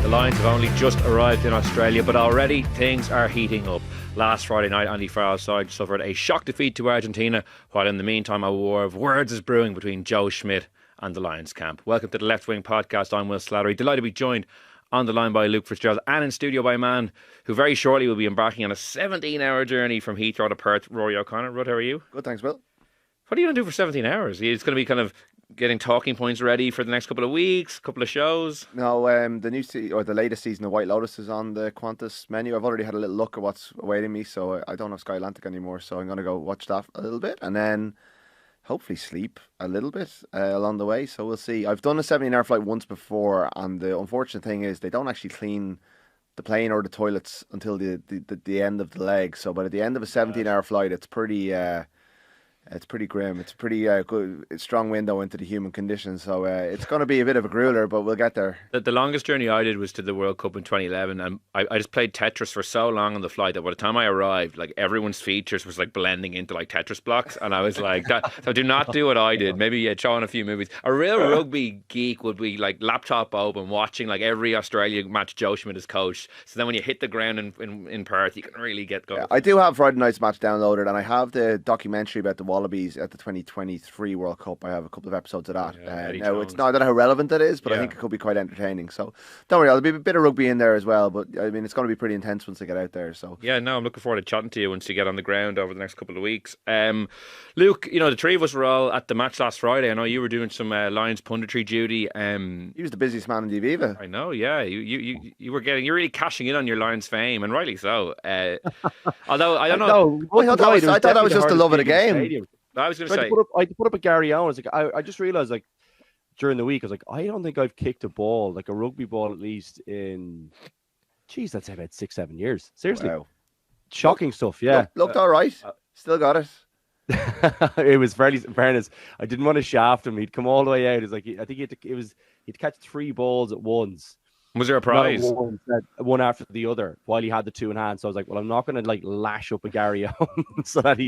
The Lions have only just arrived in Australia, but already things are heating up. Last Friday night, Andy Farrell's side suffered a shock defeat to Argentina, while in the meantime a war of words is brewing between Joe Schmidt and the Lions camp. Welcome to the Left Wing Podcast. I'm Will Slattery. Delighted to be joined on the line by Luke Fitzgerald and in studio by a man who very shortly will be embarking on a 17-hour journey from Heathrow to Perth, Rory O'Connor. Rud, how are you? Good, thanks, Will. What are you going to do for 17 hours? It's going to be kind of getting talking points ready for the next couple of weeks, couple of shows. No, the latest season of White Lotus is on the Qantas menu. I've already had a little look at what's awaiting me, so I don't have Sky Atlantic anymore, so I'm going to go watch that a little bit and then hopefully sleep a little bit along the way. So we'll see. I've done a 17-hour flight once before, and the unfortunate thing is they don't actually clean the plane or the toilets until the end of the leg. So by the end of a 17-hour flight, it's pretty grim. It's a pretty good, strong window into the human condition. So it's going to be a bit of a grueler, but we'll get there. The longest journey I did was to the World Cup in 2011, and I just played Tetris for so long on the flight that by the time I arrived, like everyone's features was like blending into like Tetris blocks, and I was like, so do not do what I did. Maybe show on a few movies. A real rugby geek would be like laptop open, watching like every Australia match Joe Schmidt is coached. So then when you hit the ground in Perth, you can really get going. Yeah, I do have Friday night's match downloaded, and I have the documentary about the Wallabies at the 2023 World Cup. I have a couple of episodes of that. Now, it's not, I don't know how relevant that is, but I think it could be quite entertaining. So don't worry, there'll be a bit of rugby in there as well, but I mean, it's going to be pretty intense once they get out there. So yeah, no, I'm looking forward to chatting to you once you get on the ground over the next couple of weeks. Luke, you know, the three of us were all at the match last Friday. I know you were doing some Lions punditry duty. He was the busiest man in the Aviva. I know, yeah. You're really cashing in on your Lions fame, and rightly so. Although I don't know. I thought that was just the love of the game. Stadium. I was going to say, I put up a Gary Owen. I just realised, like, during the week, I was like, I don't think I've kicked a ball, like a rugby ball, at least in, geez, that's about 6-7 years. Seriously, wow. Shocking stuff. Yeah, looked all right. Still got it. It was fairly, in fairness, I didn't want to shaft him. He'd come all the way out. It's like, I think he'd catch 3 balls at once. Was there a prize? One after the other while he had the 2 in hand. So I was like, well, I'm not going to like lash up a Gary Owen so that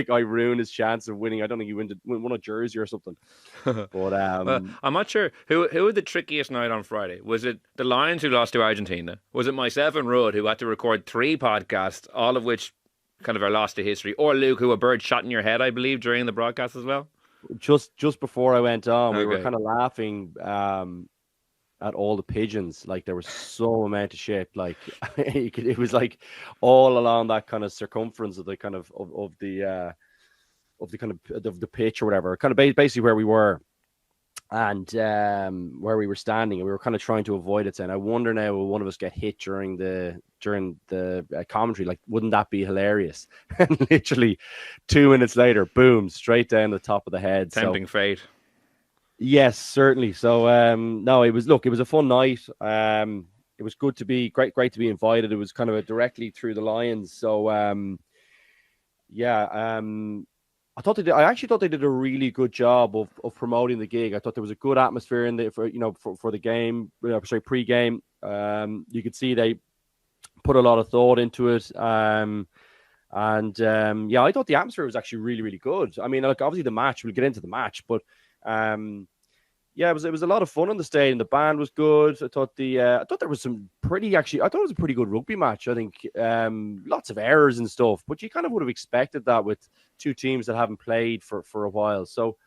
I ruin his chance of winning. I don't think he won a jersey or something. But well, I'm not sure who had the trickiest night on Friday. Was it the Lions who lost to Argentina? Was it myself and Rud who had to record 3 podcasts, all of which kind of are lost to history? Or Luke, who a bird shot in your head, I believe, during the broadcast as well? Just before I went on, we were kind of laughing at all the pigeons. Like, there was so amount of shit. Like, it was like all along that kind of circumference of the kind of the pitch or whatever, kind of basically where we were and where we were standing, and we were kind of trying to avoid it, saying, I wonder now, will one of us get hit during the commentary? Like, wouldn't that be hilarious? And literally 2 minutes later, boom, straight down the top of the head. Tempting fate. Yes, certainly. So no, it was a fun night. It was good to be great to be invited. It was kind of directly through the Lions. So I actually thought they did a really good job of promoting the gig. I thought there was a good atmosphere in there for the game, pre-game. You could see they put a lot of thought into it. I thought the atmosphere was actually really, really good. I mean, like, obviously the match, we'll get into the match, but it was a lot of fun on the stage, and the band was good. I thought there was some pretty, actually, I thought it was a pretty good rugby match. I think lots of errors and stuff, but you kind of would have expected that with 2 teams that haven't played for a while. So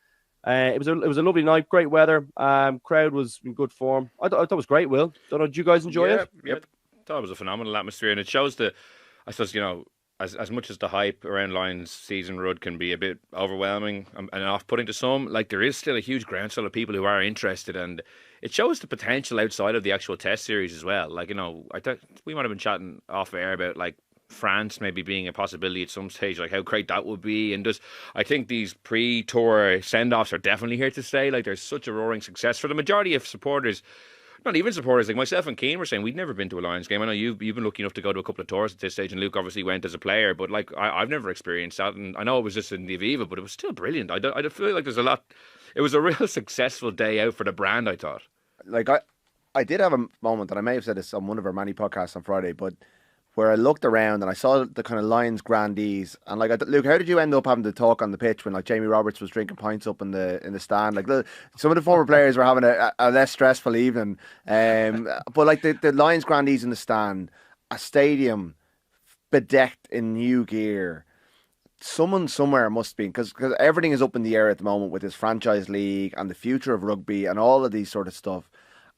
it was a lovely night, great weather. Crowd was in good form. I thought it was great. Will, don't know, did you guys enjoy it? Yep. I thought it was a phenomenal atmosphere, and it shows I suppose, you know, as much as the hype around Lions season, Rud, can be a bit overwhelming and off-putting to some, like, there is still a huge groundswell of people who are interested, and it shows the potential outside of the actual test series as well. Like, you know, I thought we might have been chatting off air about, like, France maybe being a possibility at some stage, like how great that would be. And I think these pre-tour send-offs are definitely here to stay. Like, there's such a roaring success for the majority of supporters. Not even supporters, like myself and Keane were saying, we'd never been to a Lions game. I know you've been lucky enough to go to a couple of tours at this stage, and Luke obviously went as a player, but like I've never experienced that, and I know it was just in the Aviva, but it was still brilliant. I feel like there's a lot. It was a real successful day out for the brand, I thought. Like, I did have a moment, and I may have said this on one of our many podcasts on Friday, but where I looked around and I saw the kind of Lions grandees, and like, Luke, how did you end up having to talk on the pitch when like Jamie Roberts was drinking pints up in the stand? Like some of the former players were having a less stressful evening, but like the Lions grandees in the stand, a stadium bedecked in new gear. Someone somewhere must be, because everything is up in the air at the moment with this franchise league and the future of rugby and all of these sort of stuff.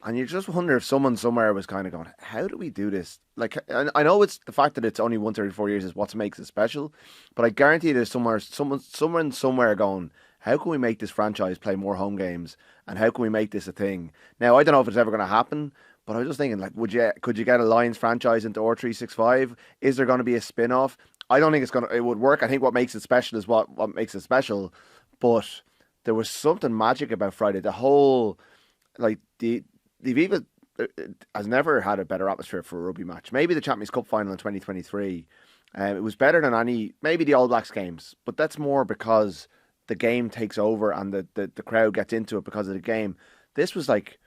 And you just wonder if someone somewhere was kind of going, how do we do this? Like, I know it's the fact that it's only once every 4 years is what makes it special, but I guarantee there's someone somewhere going, how can we make this franchise play more home games? And how can we make this a thing? Now, I don't know if it's ever going to happen, but I was just thinking, like, could you get a Lions franchise into R365? Is there going to be a spin-off? I don't think it would work. I think what makes it special is what makes it special. But there was something magic about Friday. The whole, like, the Aviva has never had a better atmosphere for a rugby match. Maybe the Champions Cup final in 2023. It was better than maybe the All Blacks games, but that's more because the game takes over and the crowd gets into it because of the game. This was like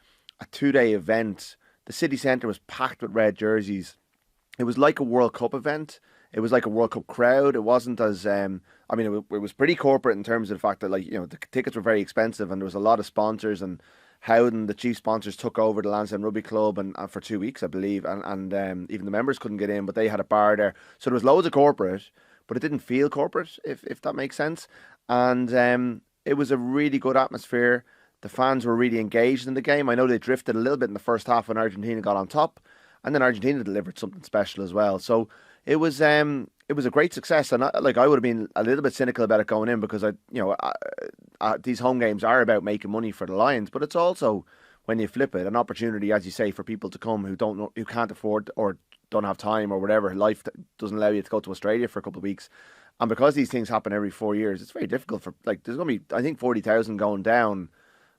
a 2-day event. The city centre was packed with red jerseys. It was like a World Cup event. It was like a World Cup crowd. It wasn't as, it was pretty corporate in terms of the fact that, like, the tickets were very expensive and there was a lot of sponsors, and Howden, the chief sponsors, took over the Lansdowne Rugby Club and for 2 weeks, I believe, and even the members couldn't get in, but they had a bar there. So there was loads of corporate, but it didn't feel corporate, if that makes sense. And it was a really good atmosphere. The fans were really engaged in the game. I know they drifted a little bit in the first half when Argentina got on top, and then Argentina delivered something special as well. So it was a great success, and I would have been a little bit cynical about it going in, because these home games are about making money for the Lions, but it's also, when you flip it, an opportunity, as you say, for people to come who can't afford or don't have time or whatever. Life doesn't allow you to go to Australia for a couple of weeks, and because these things happen every 4 years, it's very difficult for, like, there's going to be, I think, 40,000 going down.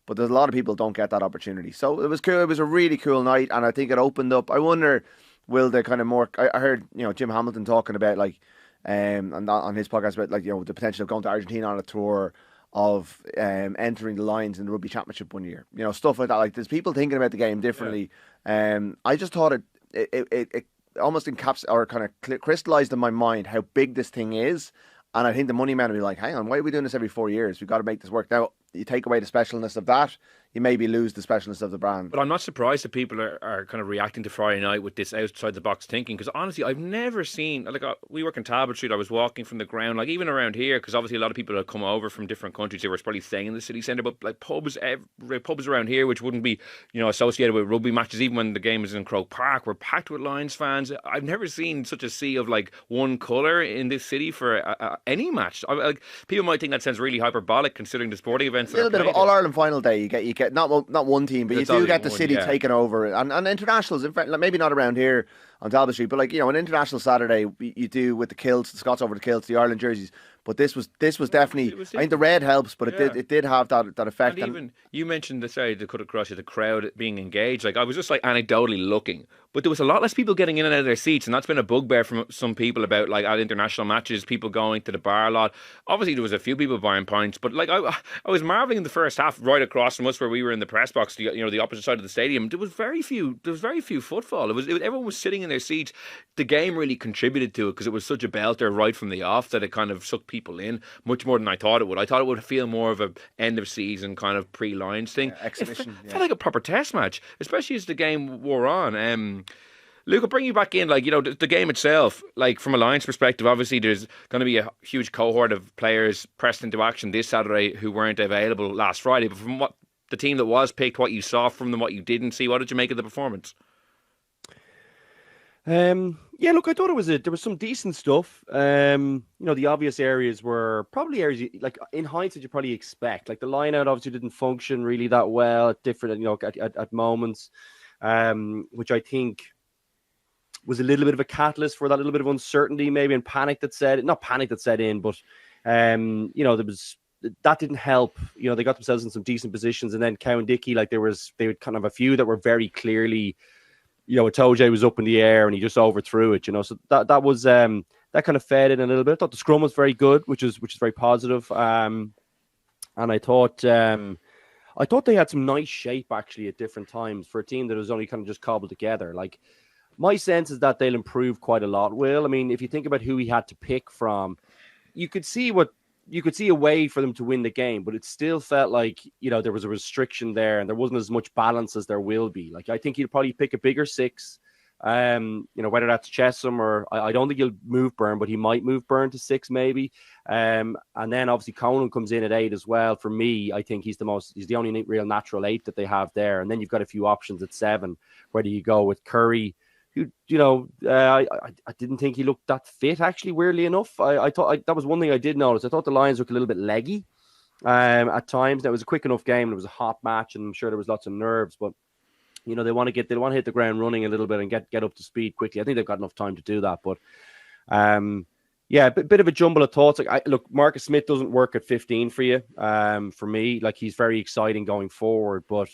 But there's a lot of people who don't get that opportunity. So it was cool. It was a really cool night, and I think it opened up. I wonder, will the kind of more... I heard, Jim Hamilton talking about, like, and on his podcast about, like, the potential of going to Argentina on a tour, of entering the Lions in the Rugby Championship one year. Stuff like that. Like, there's people thinking about the game differently. Yeah. I just thought it almost or kind of crystallized in my mind how big this thing is. And I think the money man will be like, hang on, why are we doing this every 4 years? We've got to make this work. Now, you take away the specialness of that, you maybe lose the specialness of the brand. But I'm not surprised that people are kind of reacting to Friday night with this outside the box thinking, because honestly, I've never seen, like, we work in Talbot Street, I was walking from the ground, like, even around here, because obviously a lot of people have come over from different countries, they were probably staying in the city centre, but like pubs around here, which wouldn't be, associated with rugby matches, even when the game is in Croke Park, were packed with Lions fans. I've never seen such a sea of, like, one colour in this city for any match. Like, people might think that sounds really hyperbolic considering the sporting events. A little bit of All-Ireland final day. You get not one team, but you do get the city taken over, and internationals. In fact, maybe not around here on Talbot Street, but, like, an international Saturday you do with the kilts, the Scots over the kilts, the Ireland jerseys. But this was definitely. I think the red helps, but it did have that effect. And even you mentioned to cut across the crowd being engaged. Like, I was just, like, anecdotally looking, but there was a lot less people getting in and out of their seats, and that's been a bugbear from some people about, like, at international matches, people going to the bar a lot. Obviously, there was a few people buying pints, but, like, I was marveling in the first half right across from us where we were in the press box, the opposite side of the stadium. There was very few footfall. Everyone was sitting in their seats. The game really contributed to it because it was such a belter right from the off that it kind of sucked people in much more than I thought it would. I thought it would feel more of a end of season kind of pre-Lions thing. Exhibition. It felt like a proper test match, especially as the game wore on. Luke, I'll bring you back in. Like, the game itself, like, from a Lions perspective, obviously there's going to be a huge cohort of players pressed into action this Saturday who weren't available last Friday. But from what the team that was picked, what you saw from them, what you didn't see, what did you make of the performance? Yeah, look, I thought there was some decent stuff. The obvious areas were probably areas like, in hindsight, you probably expect. Like, the line out obviously didn't function really that well at different, at moments, which I think was a little bit of a catalyst for that little bit of uncertainty, maybe, and panic that set in, but there was. That didn't help. They got themselves in some decent positions, and then Cow and Dickey, like, they would kind of a few that were very clearly, Itoje was up in the air and he just overthrew it, so that was that kind of fed in a little bit. I thought the scrum was very good, which is very positive. And I thought they had some nice shape actually at different times for a team that was only kind of just cobbled together. Like, My sense is that they'll improve quite a lot, Will. I mean, if you think about who he had to pick from, you could see a way for them to win the game, but it still felt like, there was a restriction there and there wasn't as much balance as there will be. Like, I think he'll probably pick a bigger six, whether that's Chesham or I don't think he'll move Byrne, but he might move Byrne to 6 maybe. And then obviously Conan comes in at 8 as well. For me, I think he's the only real natural 8 that they have there. And then you've got a few options at 7. Where do you go with Curry? I didn't think he looked that fit, actually, weirdly enough. I thought that was one thing I did notice. I thought the Lions looked a little bit leggy at times. It was a quick enough game. It was a hot match, and I'm sure there was lots of nerves. But, they want to hit the ground running a little bit and get up to speed quickly. I think they've got enough time to do that. But, a bit of a jumble of thoughts. Look, Marcus Smith doesn't work at 15 for you. For me, he's very exciting going forward. But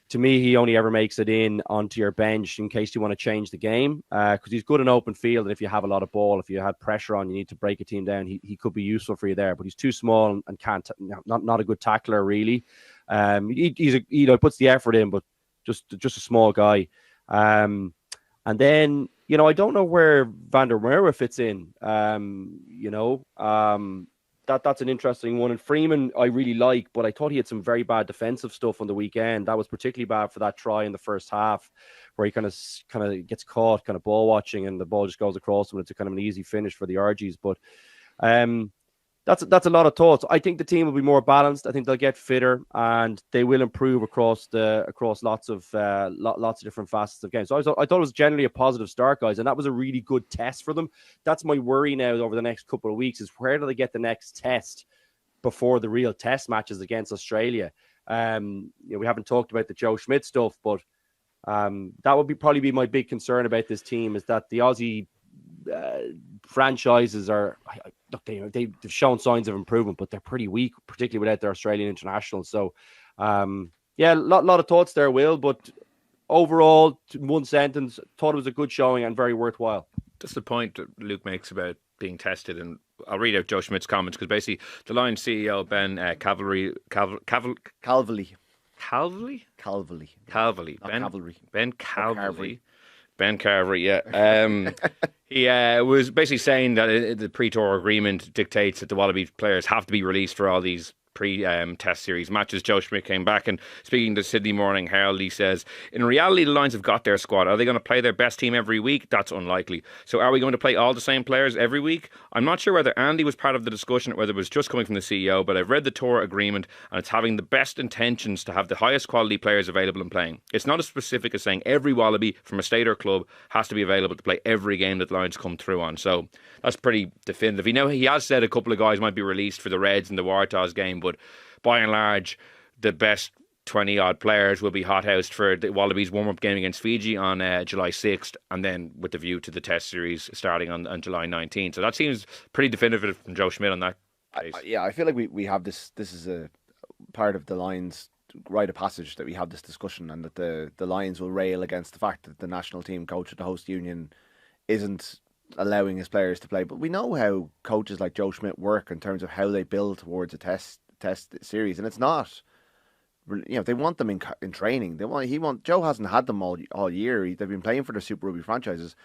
to me, he only ever makes it in onto your bench in case you want to change the game, because he's good in open field. And if you have a lot of ball, if you had pressure on, you need to break a team down, he could be useful for you there. But he's too small and can't, not a good tackler, really. He puts the effort in, but just a small guy. And then, I don't know where Van der Merwe fits in. That's an interesting one. And Freeman, I really like, but I thought he had some very bad defensive stuff on the weekend. That was particularly bad for that try in the first half, where he kind of gets caught, kind of ball watching, and the ball just goes across him. It's a kind of an easy finish for the RGs. But that's a lot of thoughts. I think the team will be more balanced. I think they'll get fitter and they will improve across lots of different facets of games. So I thought it was generally a positive start, guys, and that was a really good test for them. That's my worry now over the next couple of weeks, is where do they get the next test before the real test matches against Australia? We haven't talked about the Joe Schmidt stuff, but that would probably be my big concern about this team, is that the Aussie franchises they've shown signs of improvement, but they're pretty weak, particularly without their Australian internationals. So a lot of thoughts there, Will, but overall, one sentence, thought it was a good showing and very worthwhile. That's the point that Luke makes about being tested, and I'll read out Joe Schmidt's comments, because basically the Lions CEO Ben Calvary. Ben Carvery, yeah. He was basically saying that the pre-tour agreement dictates that the Wallabies players have to be released for all these pre-test series matches. Joe Schmidt came back, and speaking to Sydney Morning Herald, he says, in reality, the Lions have got their squad. Are they going to play their best team every week? That's unlikely. So are we going to play all the same players every week? I'm not sure whether Andy was part of the discussion or whether it was just coming from the CEO, but I've read the tour agreement and it's having the best intentions to have the highest quality players available and playing. It's not as specific as saying every Wallaby from a state or club has to be available to play every game that the Lions come through on. So that's pretty definitive. He has said a couple of guys might be released for the Reds and the Waratahs game, but by and large, the best 20-odd players will be hothoused for the Wallabies warm-up game against Fiji on July 6th, and then with the view to the Test series starting on July 19th. So that seems pretty definitive from Joe Schmidt on that case. I feel like we have this. This is a part of the Lions' rite of passage that we have this discussion, and that the Lions will rail against the fact that the national team coach at the host union isn't allowing his players to play. But we know how coaches like Joe Schmidt work in terms of how they build towards a test series, and it's not, they want them in training. Joe hasn't had them all year. They've been playing for the Super Rugby franchises.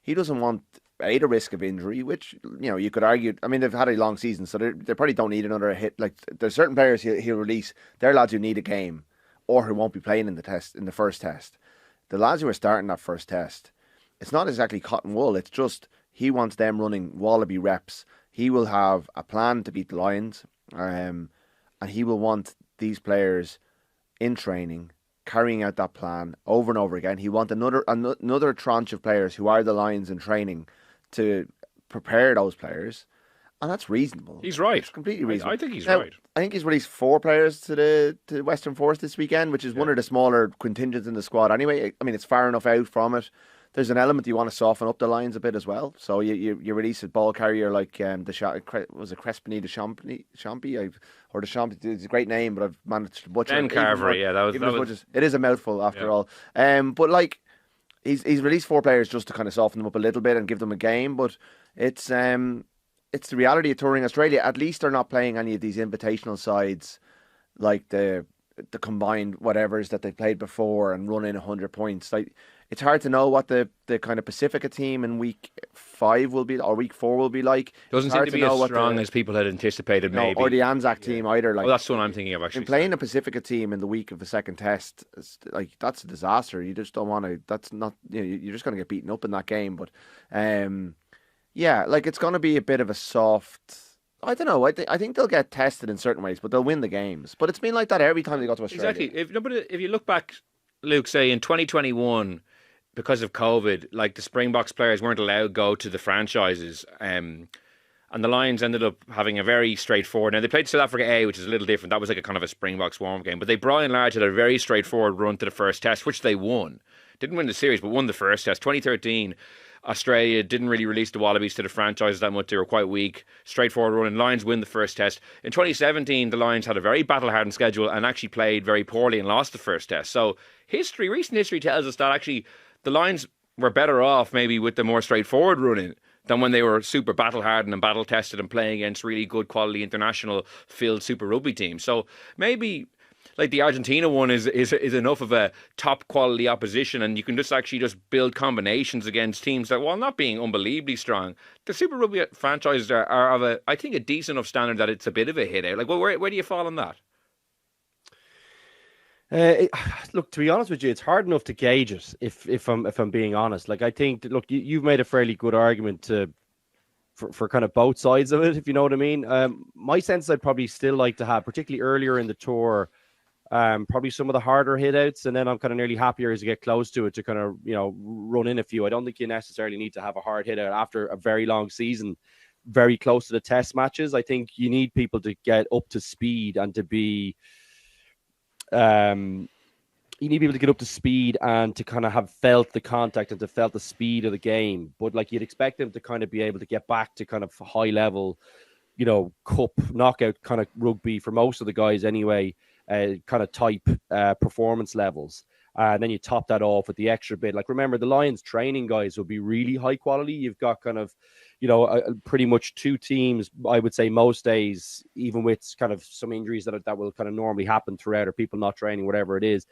He doesn't want the risk of injury, which you could argue. I mean, they've had a long season, so they probably don't need another hit. Like, there's certain players he'll release. They're lads who need a game or who won't be playing in the first test. The lads who are starting that first test, it's not exactly cotton wool. It's just he wants them running Wallaby reps. He will have a plan to beat the Lions. And he will want these players in training, carrying out that plan over and over again. He wants another tranche of players who are the Lions in training to prepare those players, and that's reasonable. He's right. It's completely reasonable. I think he's right. I think he's released 4 players to Western Force this weekend, which is one of the smaller contingents in the squad. Anyway, I mean, it's far enough out from it. There's an element you want to soften up the lines a bit as well. So you release a ball carrier like was it Crespini de Champy? Or the Champy? It's a great name, but I've managed to butcher Ben it. Carvery, it is a mouthful after all. But like he's released 4 players just to kind of soften them up a little bit and give them a game. But it's the reality of touring Australia. At least they're not playing any of these invitational sides like the the combined whatevers that they played before and run in 100 points. Like, it's hard to know what the kind of Pacifica team in week 5 will be, or week 4 will be like. Doesn't seem to be as strong as people had anticipated, maybe. Or the Anzac team either. Like, that's what I'm thinking of, actually. In playing a Pacifica team in the week of the second test, like, that's a disaster. You just don't want to. That's not. You're just going to get beaten up in that game. But, yeah, like, it's going to be a bit of a soft. I don't know. I think they'll get tested in certain ways, but they'll win the games. But it's been like that every time they got to Australia. Exactly. If you look back, Luke, say in 2021, because of COVID, like, the Springboks players weren't allowed to go to the franchises, and the Lions ended up having a very straightforward. Now, they played South Africa A, which is a little different. That was like a kind of a Springboks warm game, but they by and large had a very straightforward run to the first test, which they won. Didn't win the series, but won the first test. 2013. Australia didn't really release the Wallabies to the franchises that much. They were quite weak. Straightforward run. And Lions win the first test. In 2017, the Lions had a very battle-hardened schedule and actually played very poorly and lost the first test. So recent history tells us that actually the Lions were better off maybe with the more straightforward running than when they were super battle-hardened and battle-tested and playing against really good quality international field Super Rugby teams. So maybe, like, the Argentina one is enough of a top quality opposition, and you can just build combinations against teams that, while not being unbelievably strong, the Super Rugby franchises are of a decent enough standard that it's a bit of a hit out. Like, well, where do you fall on that? Look, to be honest with you, it's hard enough to gauge it. If I'm being honest, like, I think, look, you've made a fairly good argument for kind of both sides of it, if you know what I mean. My sense, I'd probably still like to have, particularly earlier in the tour, probably some of the harder hit outs, and then I'm kind of nearly happier as you get close to it to kind of, run in a few. I don't think you necessarily need to have a hard hit out after a very long season, very close to the test matches. I think you need people to get up to speed and to be, you need people to get up to speed and to kind of have felt the contact and to felt the speed of the game. But, like, you'd expect them to kind of be able to get back to kind of high level, cup knockout kind of rugby for most of the guys anyway, kind of type performance levels. And then you top that off with the extra bit. Like, remember, the Lions training guys will be really high quality. You've got kind of, pretty much 2 teams, I would say, most days, even with kind of some injuries that will kind of normally happen throughout, or people not training, whatever it is.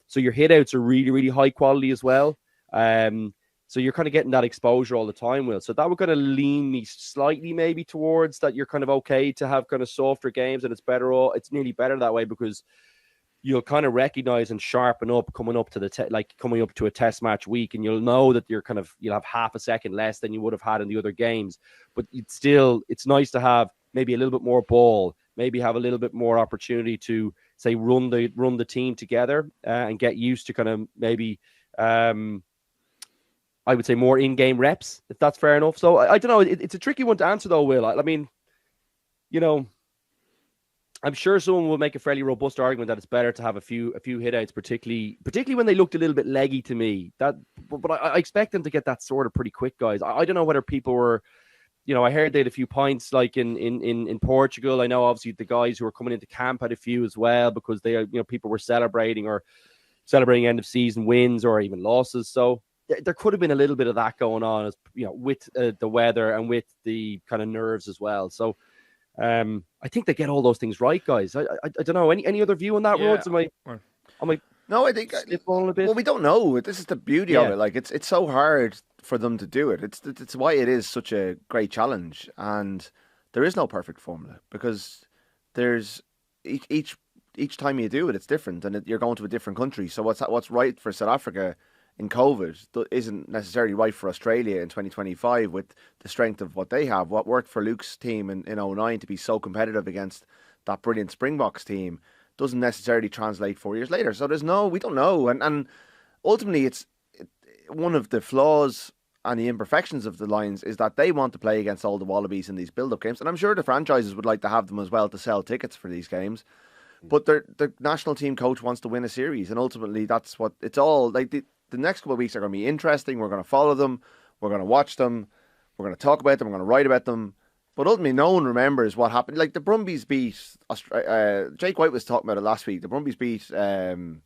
So your hit outs are really, really high quality as well. So you're kind of getting that exposure all the time, Will. So that would kind of lean me slightly maybe towards that you're kind of okay to have kind of softer games, and it's nearly better that way, because you'll kind of recognize and sharpen up coming up to coming up to a test match week, and you'll know that you'll have half a second less than you would have had in the other games. But it's nice to have maybe a little bit more ball, maybe have a little bit more opportunity to, say, run the team together, and get used to kind of maybe, I would say, more in-game reps, if that's fair enough. So I don't know. It's a tricky one to answer, though, Will. I mean, I'm sure someone will make a fairly robust argument that it's better to have a few hit outs, particularly when they looked a little bit leggy to me. But I expect them to get that sorted pretty quick, guys. I don't know whether people were, I heard they had a few points like in Portugal. I know obviously the guys who were coming into camp had a few as well, because they, people were celebrating end of season wins or even losses. So there could have been a little bit of that going on, as with the weather and with the kind of nerves as well. So. I think they get all those things right, guys. I don't know. Any other view on that, Rhodes? No, I think slip-falling a bit? Well, we don't know. This is the beauty of it. Like, it's so hard for them to do it. It's why it is such a great challenge, and there is no perfect formula, because there's each time you do it, it's different, and you're going to a different country. So what's right for South Africa in COVID isn't necessarily right for Australia in 2025 with the strength of what they have. What worked for Luke's team in 2009 to be so competitive against that brilliant Springboks team doesn't necessarily translate 4 years later. So we don't know. And ultimately, it's one of the flaws and the imperfections of the Lions is that they want to play against all the Wallabies in these build-up games. And I'm sure the franchises would like to have them as well to sell tickets for these games. But the national team coach wants to win a series. And ultimately, that's what it's all like. The next couple of weeks are going to be interesting. We're going to follow them. We're going to watch them. We're going to talk about them. We're going to write about them. But ultimately, no one remembers what happened. Like, the Brumbies beat Jake White was talking about it last week. The Brumbies beat the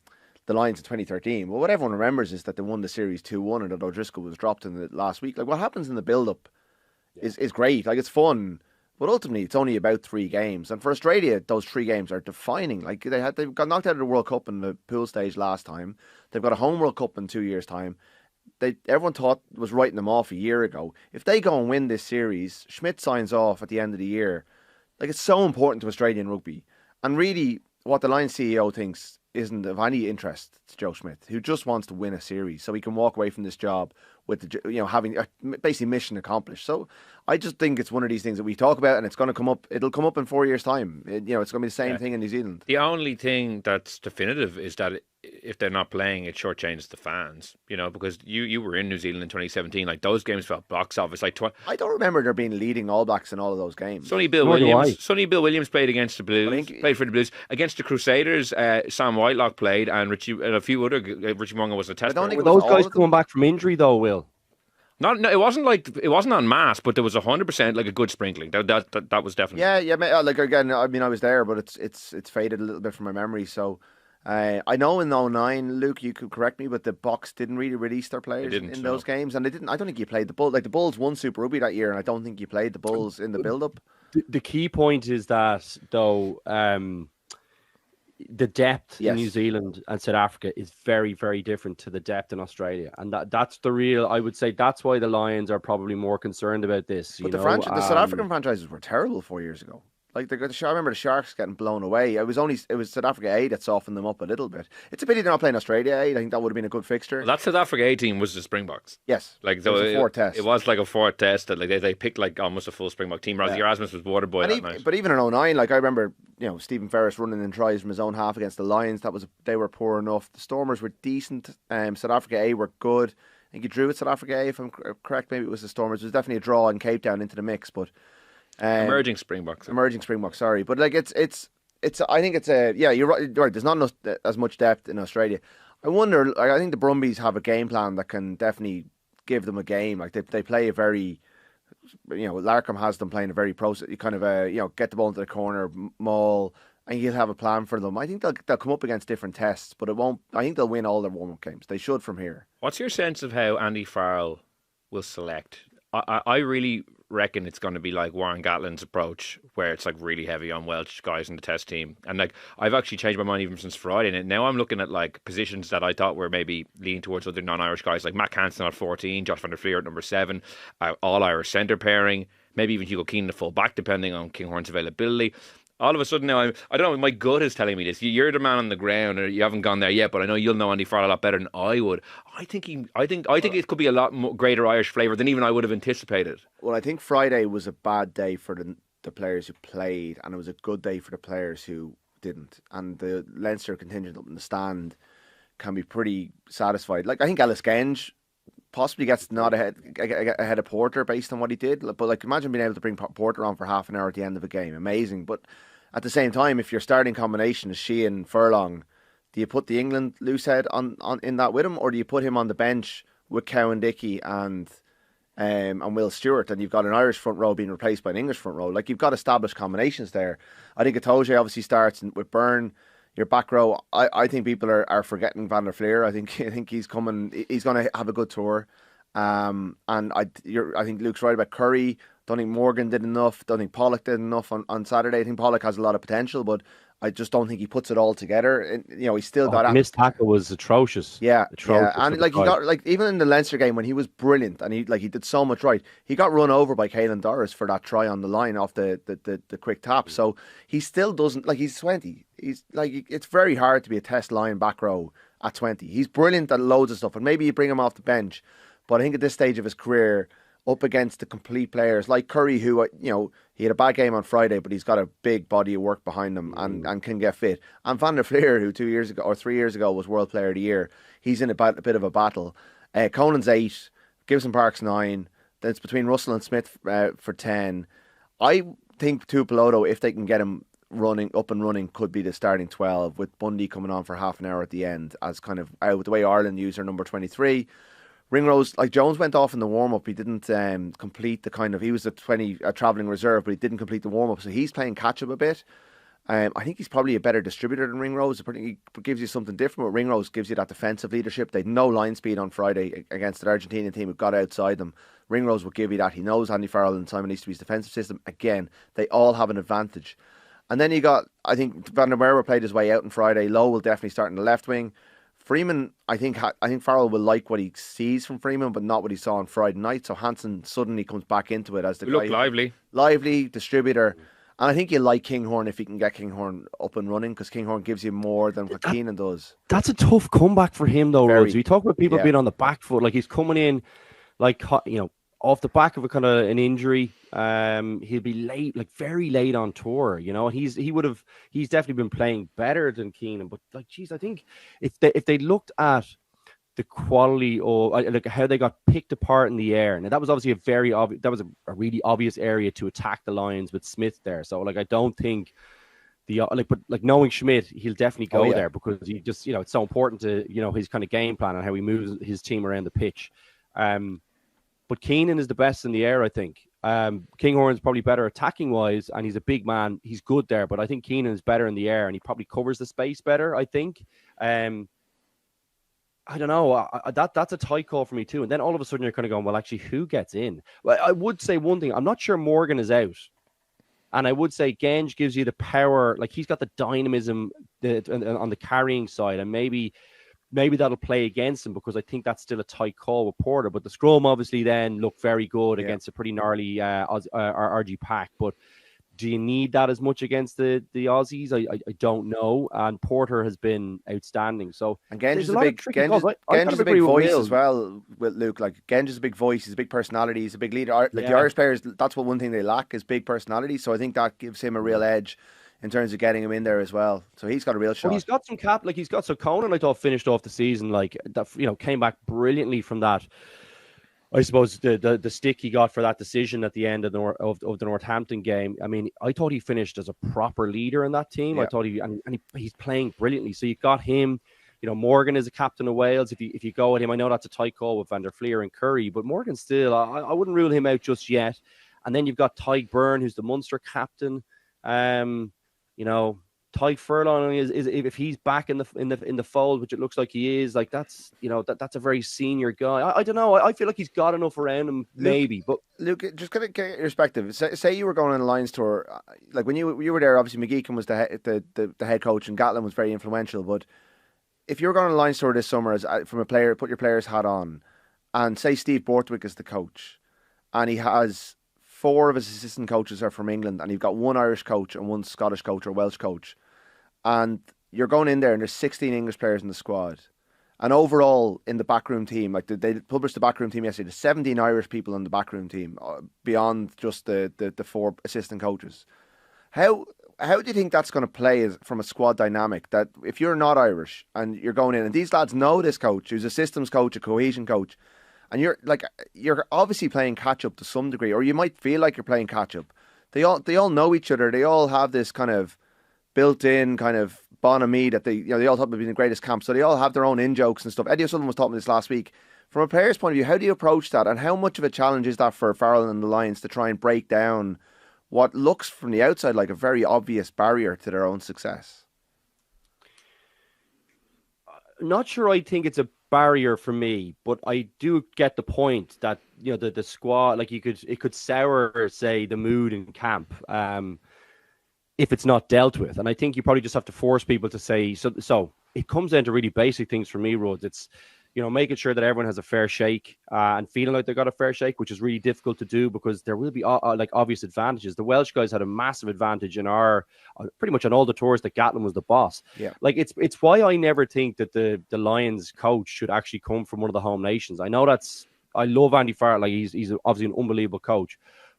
Lions in 2013. Well, what everyone remembers is that they won the series 2-1 and that O'Driscoll was dropped in the last week. Like, what happens in the build-up is great. Like, it's fun. But ultimately, it's only about 3 games. And for Australia, those 3 games are defining. Like they've got knocked out of the World Cup in the pool stage last time. They've got a home World Cup in 2 years' time. Everyone thought was writing them off a year ago. If they go and win this series, Schmidt signs off at the end of the year. Like, it's so important to Australian rugby. And really, what the Lions CEO thinks isn't of any interest to Joe Schmidt, who just wants to win a series so he can walk away from this job with having basically mission accomplished. So I just think it's one of these things that we talk about, and it's going to come up. It'll come up in 4 years' time. It's going to be the same thing in New Zealand. The only thing that's definitive is that if they're not playing, it shortchanges the fans. Because you were in New Zealand in 2017. Like, those games felt box office. Like I don't remember there being leading All Blacks in all of those games. Sonny Bill Williams played against the Blues. Played for the Blues against the Crusaders. Sam Whitelock played, and Richie and a few other. Richie Monga was a test. Were those guys coming back from injury though, Will? No, it wasn't en masse, but there was 100% like a good sprinkling. That was definitely. Yeah. Like, again, I mean, I was there, but it's faded a little bit from my memory. So I know in 2009, Luke, you could correct me, but the Box didn't really release their players in those games, and they didn't. I don't think you played the Bulls. Like, the Bulls won Super Rugby that year, and I don't think you played the Bulls in the build-up. The key point is that though. The depth in New Zealand and South Africa is very, very different to the depth in Australia, and that's the real. I would say that's why the Lions are probably more concerned about this. But the South African franchises were terrible 4 years ago. Like, I remember the Sharks getting blown away. It was South Africa A that softened them up a little bit. It's a pity they're not playing Australia A. I think that would have been a good fixture. Well, that South Africa A team was the Springboks. Yes, like it was a fourth test. It was like a fourth test that they picked like almost a full Springbok team. Rosie Erasmus was water boy that night. But even in 2009, like, I remember, Stephen Ferris running in tries from his own half against the Lions. They were poor enough. The Stormers were decent. South Africa A were good. I think you drew with South Africa A, if I'm correct. Maybe it was the Stormers. It was definitely a draw in Cape Town into the mix, but. Emerging Springboks, sorry, but like it's I think it's you're right. There's not as much depth in Australia. I wonder. I think the Brumbies have a game plan that can definitely give them a game. Like, they play a very, Larkham has them playing a very kind of get the ball into the corner, maul, and he'll have a plan for them. I think they'll come up against different tests, but it won't. I think they'll win all their warm-up games. They should from here. What's your sense of how Andy Farrell will select? I really reckon it's going to be like Warren Gatlin's approach, where it's like really heavy on Welsh guys in the test team. And like, I've actually changed my mind even since Friday. And now I'm looking at like positions that I thought were maybe leaning towards other non-Irish guys, like Matt Hansen at 14, Josh van der Fleer at number 7, all-Irish centre pairing, maybe even Hugo Keenan at full back, depending on Kinghorn's availability. All of a sudden now, I don't know, my gut is telling me this. You're the man on the ground, or you haven't gone there yet, but I know you'll know Andy Farrell a lot better than I would. I think it could be a lot more, greater Irish flavour than even I would have anticipated. Well, I think Friday was a bad day for the players who played, and it was a good day for the players who didn't. And the Leinster contingent up in the stand can be pretty satisfied. Like, I think Ellis Genge possibly gets not ahead of Porter based on what he did. But like, imagine being able to bring Porter on for half an hour at the end of a game. Amazing. But at the same time, if your starting combination is Sheehan, Furlong, do you put the England loosehead on in that with him, or do you put him on the bench with Cowan Dickey and Will Stewart, and you've got an Irish front row being replaced by an English front row? Like, you've got established combinations there. I think Itoje obviously starts with Byrne. Your back row, I think people are forgetting Van der Fleer. I think he's coming. He's going to have a good tour. And I think Luke's right about Curry. Don't think Morgan did enough. Don't think Pollock did enough on Saturday. I think Pollock has a lot of potential, but I just don't think he puts it all together. And, he's still got. Missed tackle was atrocious. Yeah, and like, he got, even in the Leinster game when he was brilliant and he did so much right. He got run over by Caelan Doris for that try on the line off the quick tap. So he still doesn't, like, he's 20. He's like, it's very hard to be a test line back row at 20. He's brilliant at loads of stuff, and maybe you bring him off the bench. But I think at this stage of his career, up against the complete players like Curry, who, he had a bad game on Friday, but he's got a big body of work behind him and can get fit. And Van der Fleer, who 2 years ago or 3 years ago was World Player of the Year, he's in a bit of a battle. Conan's 8, Gibson Park's 9. Then it's between Russell and Smith for 10. I think Tuipulotu, if they can get him up and running, could be the starting 12, with Bundy coming on for half an hour at the end as kind of out the way Ireland use their number 23. Ringrose, like, Jones went off in the warm-up. He didn't complete the kind of... He was a travelling reserve, but he didn't complete the warm-up. So he's playing catch-up a bit. I think he's probably a better distributor than Ringrose. He gives you something different, but Ringrose gives you that defensive leadership. They had no line speed on Friday against the Argentinian team who got outside them. Ringrose will give you that. He knows Andy Farrell and Simon Easterby's defensive system. Again, they all have an advantage. And then you got, I think, Van der Merwe played his way out on Friday. Lowe will definitely start in the left wing. Freeman, I think Farrell will like what he sees from Freeman, but not what he saw on Friday night. So Hansen suddenly comes back into it as the guy. Look lively distributor. And I think you like Kinghorn if you can get Kinghorn up and running, because Kinghorn gives you more than what Keenan does. That's a tough comeback for him, though, Rhodes. We talk about people being on the back foot. Like, he's coming in, like, you know, off the back of a kind of an injury. He'll be late, like very late on tour, you know. He's definitely been playing better than Keenan. But, like, geez, I think if they looked at the quality or like how they got picked apart in the air. And that was obviously a really obvious area to attack the Lions with Smith there. So like, I don't think but knowing Schmidt, he'll definitely go there, because he just, you know, it's so important to, you know, his kind of game plan and how he moves his team around the pitch. But Keenan is the best in the air, I think. Kinghorn's probably better attacking wise, and he's a big man. He's good there, but I think Keenan is better in the air, and he probably covers the space better, I think. I don't know. That's a tight call for me too. And then all of a sudden you're kind of going, well, actually, who gets in? Well, I would say one thing. I'm not sure Morgan is out. And I would say Genge gives you the power. Like, he's got the dynamism on the carrying side. And maybe that'll play against him, because I think that's still a tight call with Porter. But the scrum obviously then looked very good against a pretty gnarly RG Pack. But do you need that as much against the Aussies? I don't know. And Porter has been outstanding. So, and Genge is a big voice as well with Luke. Like, Genge is a big voice. He's a big personality. He's a big leader. Like, the Irish players, that's what one thing they lack, is big personality. So I think that gives him a real edge in terms of getting him in there as well. So he's got a real shot. Well, he's got some cap. Like, he's got, so Conan, I thought, finished off the season like that. You know, came back brilliantly from that. I suppose the stick he got for that decision at the end of the Northampton game. I mean, I thought he finished as a proper leader in that team. I thought he's playing brilliantly. So you've got him. You know, Morgan is a captain of Wales. If you go at him, I know that's a tight call with Van der Fleer and Curry, but Morgan still, I wouldn't rule him out just yet. And then you've got Tadhg Byrne, who's the Munster captain. You know, Tadhg Furlong is if he's back in the fold, which it looks like he is, like, that's, you know, that's a very senior guy. I don't know. I feel like he's got enough around him, maybe. But Luke, just gonna get your perspective. Say you were going on a Lions tour, like when you were there. Obviously, McGeechan was the head coach, and Gatlin was very influential. But if you were going on a Lions tour this summer, as from a player, put your player's hat on, and say Steve Borthwick is the coach, and he has 4 of his assistant coaches are from England, and you've got 1 Irish coach and 1 Scottish coach or Welsh coach. And you're going in there and there's 16 English players in the squad. And overall in the backroom team, like they published the backroom team yesterday, there's 17 Irish people in the backroom team beyond just the 4 assistant coaches. How do you think that's going to play from a squad dynamic, that if you're not Irish and you're going in, and these lads know this coach, who's a systems coach, a cohesion coach, and you're obviously playing catch up to some degree, or you might feel like you're playing catch up. They all know each other. They all have this kind of built-in kind of bonhomie that they all talk about being the greatest camp. So they all have their own in-jokes and stuff. Eddie O'Sullivan was talking about this last week. From a player's point of view, how do you approach that? And how much of a challenge is that for Farrell and the Lions to try and break down what looks from the outside like a very obvious barrier to their own success? Not sure I think it's a barrier for me, but I do get the point that, you know, the squad, like, it could sour, say, the mood in camp. If it's not dealt with. And I think you probably just have to force people to say, so it comes down to really basic things for me, Rhodes. It's, you know, making sure that everyone has a fair shake and feeling like they got a fair shake, which is really difficult to do because there will be like obvious advantages. The Welsh guys had a massive advantage in pretty much on all the tours that Gatlin was the boss. Yeah. Like, it's why I never think that the Lions coach should actually come from one of the home nations. I know I love Andy Farrell. Like, he's obviously an unbelievable coach.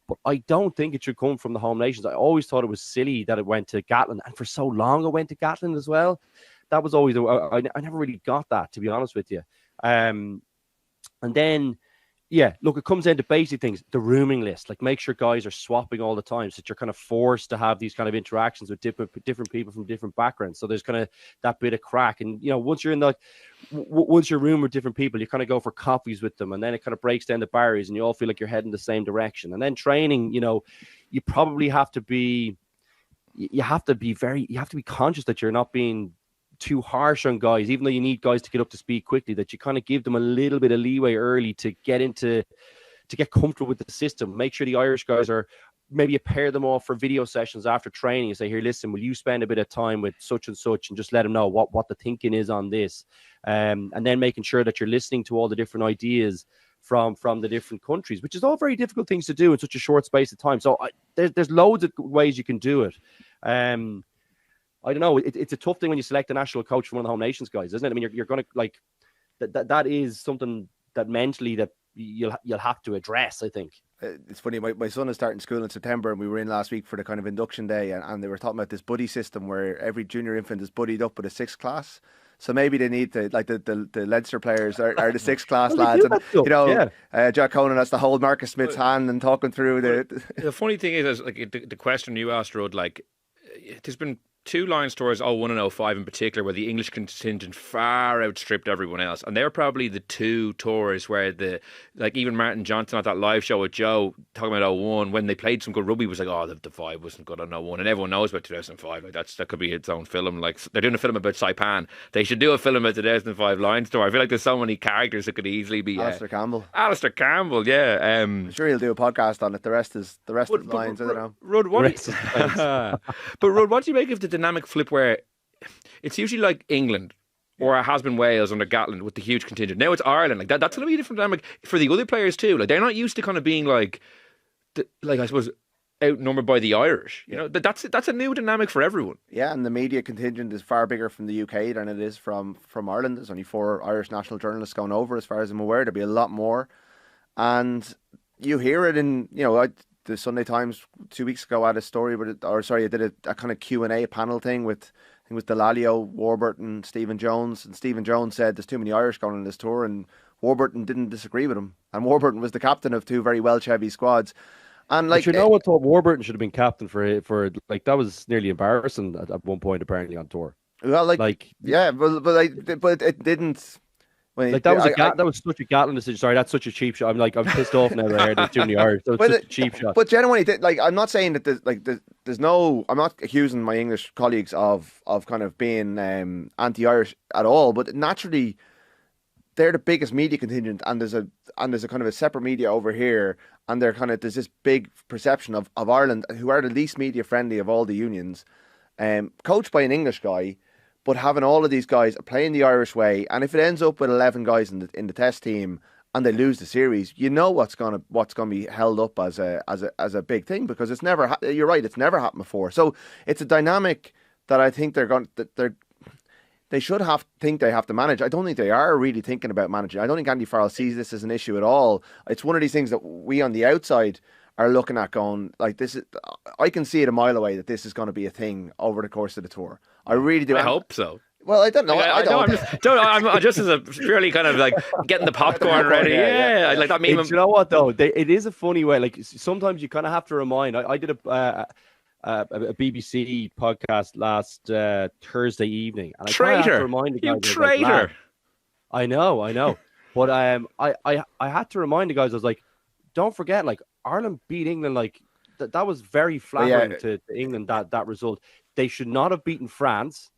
But I don't think it should come from the home nations. I always thought it was silly that it went to Gatlin. And for so long, it went to Gatlin as well. That was always, I never really got that, to be honest with you. And then, yeah, look, it comes down to basic things. The rooming list, like, make sure guys are swapping all the time so that you're kind of forced to have these kind of interactions with different people from different backgrounds. So there's kind of that bit of crack. And, you know, once you're in once you're room with different people, you kind of go for coffees with them, and then it kind of breaks down the barriers and you all feel like you're heading the same direction. And then training, you know, you probably have to be, you have to be conscious that you're not being too harsh on guys, even though you need guys to get up to speed quickly, that you kind of give them a little bit of leeway early to get comfortable with the system. Make sure the Irish guys are, maybe you pair them off for video sessions after training and say, here, listen, will you spend a bit of time with such and such, and just let them know what the thinking is on this. And then making sure that you're listening to all the different ideas from the different countries, which is all very difficult things to do in such a short space of time. So there's loads of ways you can do it. I don't know. It's a tough thing when you select a national coach from one of the home nations guys, isn't it? I mean, you're going to like that is something that mentally that you'll have to address, I think. It's funny, my son is starting school in September, and we were in last week for the kind of induction day, and they were talking about this buddy system where every junior infant is buddied up with a sixth class. So maybe they need to, like the Leinster players are the sixth class lads, and Jack Conan has to hold Marcus Smith's hand and talking through the funny thing is like the question you asked, Rod, like there's been 2 Lions tours, 01 and 05 in particular, where the English contingent far outstripped everyone else. And they're probably the 2 tours where even Martin Johnson at that live show with Joe talking about 01, when they played some good rugby, was like, oh, the vibe wasn't good on 01. And everyone knows about 2005. Like that could be its own film. Like they're doing a film about Saipan. They should do a film about the 2005 Lions tour. I feel like there's so many characters that could easily be Alistair Campbell. Alistair Campbell, yeah. I'm sure he'll do a podcast on it. The rest is Lions. I don't know. Rod, but Rod, what do you make of the dynamic flip where it's usually like England or it has been Wales under Gatland with the huge contingent? Now it's Ireland. Like that's going to be a different dynamic for the other players too. Like they're not used to kind of being like I suppose outnumbered by the Irish. You know, that's a new dynamic for everyone. Yeah, and the media contingent is far bigger from the UK than it is from Ireland. There's only 4 Irish national journalists going over, as far as I'm aware. There'll be a lot more, and you hear it in the Sunday Times 2 weeks ago had a story, I did a kind of Q&A panel thing with, I think it was Delalio, Warburton, Stephen Jones. And Stephen Jones said there's too many Irish going on this tour, and Warburton didn't disagree with him. And Warburton was the captain of 2 very well-heavy squads. And like, but what thought Warburton should have been captain for like that was nearly embarrassing at one point apparently on tour. Well, but it didn't. That was such a Gatland decision. Sorry, that's such a cheap shot. I'm pissed off now that I heard there's too many Irish. That was such a cheap shot. But genuinely, I'm not saying that there's no. I'm not accusing my English colleagues of kind of being anti-Irish at all. But naturally, they're the biggest media contingent, and there's a kind of a separate media over here, and there's this big perception of Ireland, who are the least media friendly of all the unions, coached by an English guy. But having all of these guys playing the Irish way, and if it ends up with 11 guys in the test team and they lose the series, you know what's gonna be held up as a big thing, because it's never. You're right, it's never happened before. So it's a dynamic that I think they should think they have to manage. I don't think they are really thinking about managing. I don't think Andy Farrell sees this as an issue at all. It's one of these things that we on the outside are looking at going like this. I can see it a mile away that this is going to be a thing over the course of the tour. I really do. I hope so. Well, I don't know. I don't. I'm just as a purely kind of like getting the popcorn ready. Yeah, like that meme. You know what though? It is a funny way. Like sometimes you kind of have to remind. I did a BBC podcast last Thursday evening, and I have to remind the guys. You traitor! Like, I know. But I had to remind the guys. I was like, don't forget, like Ireland beat England. Like that was very flattering to England. That result. They should not have beaten France.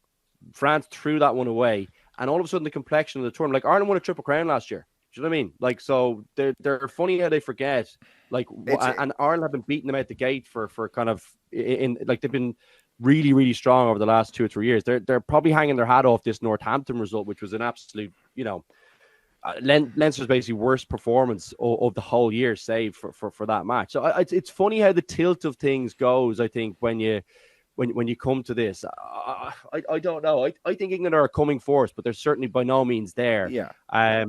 France threw that one away, and all of a sudden the complexion of the tournament, like Ireland won a Triple Crown last year. Do you know what I mean? Like, so they're funny how they forget. Like, and Ireland have been beating them out the gate for kind of like they've been really, really strong over the last 2 or 3 years. They're probably hanging their hat off this Northampton result, which was an absolute, Leinster's basically worst performance of the whole year, save for that match. So it's funny how the tilt of things goes. I think when you come to this, I don't know. I think England are a coming force, but they're certainly by no means there. Yeah.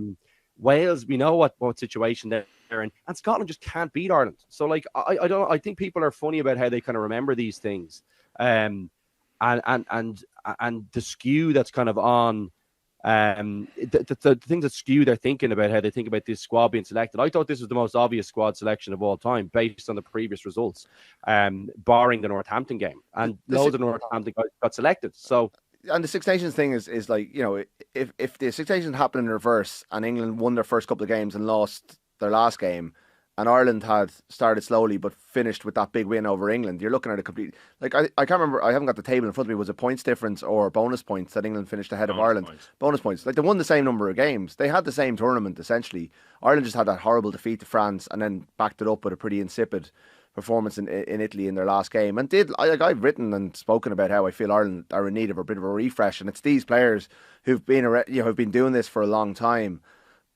Wales, we know what situation they're in, and Scotland just can't beat Ireland. So like, I don't know. I think people are funny about how they kind of remember these things, and the skew that's kind of on. The things that skew their thinking about how they think about this squad being selected. I thought this was the most obvious squad selection of all time based on the previous results, barring the Northampton game, and loads of Northampton guys got selected. So, and the Six Nations thing is like, if the Six Nations happened in reverse and England won their first couple of games and lost their last game, and Ireland had started slowly but finished with that big win over England, you're looking at a complete... Like, I can't remember, I haven't got the table in front of me, was it points difference or bonus points that England finished ahead of Ireland? Bonus points. Like, they won the same number of games. They had the same tournament, essentially. Ireland just had that horrible defeat to France and then backed it up with a pretty insipid performance in Italy in their last game. And I've written and spoken about how I feel Ireland are in need of a bit of a refresh, and it's these players who've been doing this for a long time.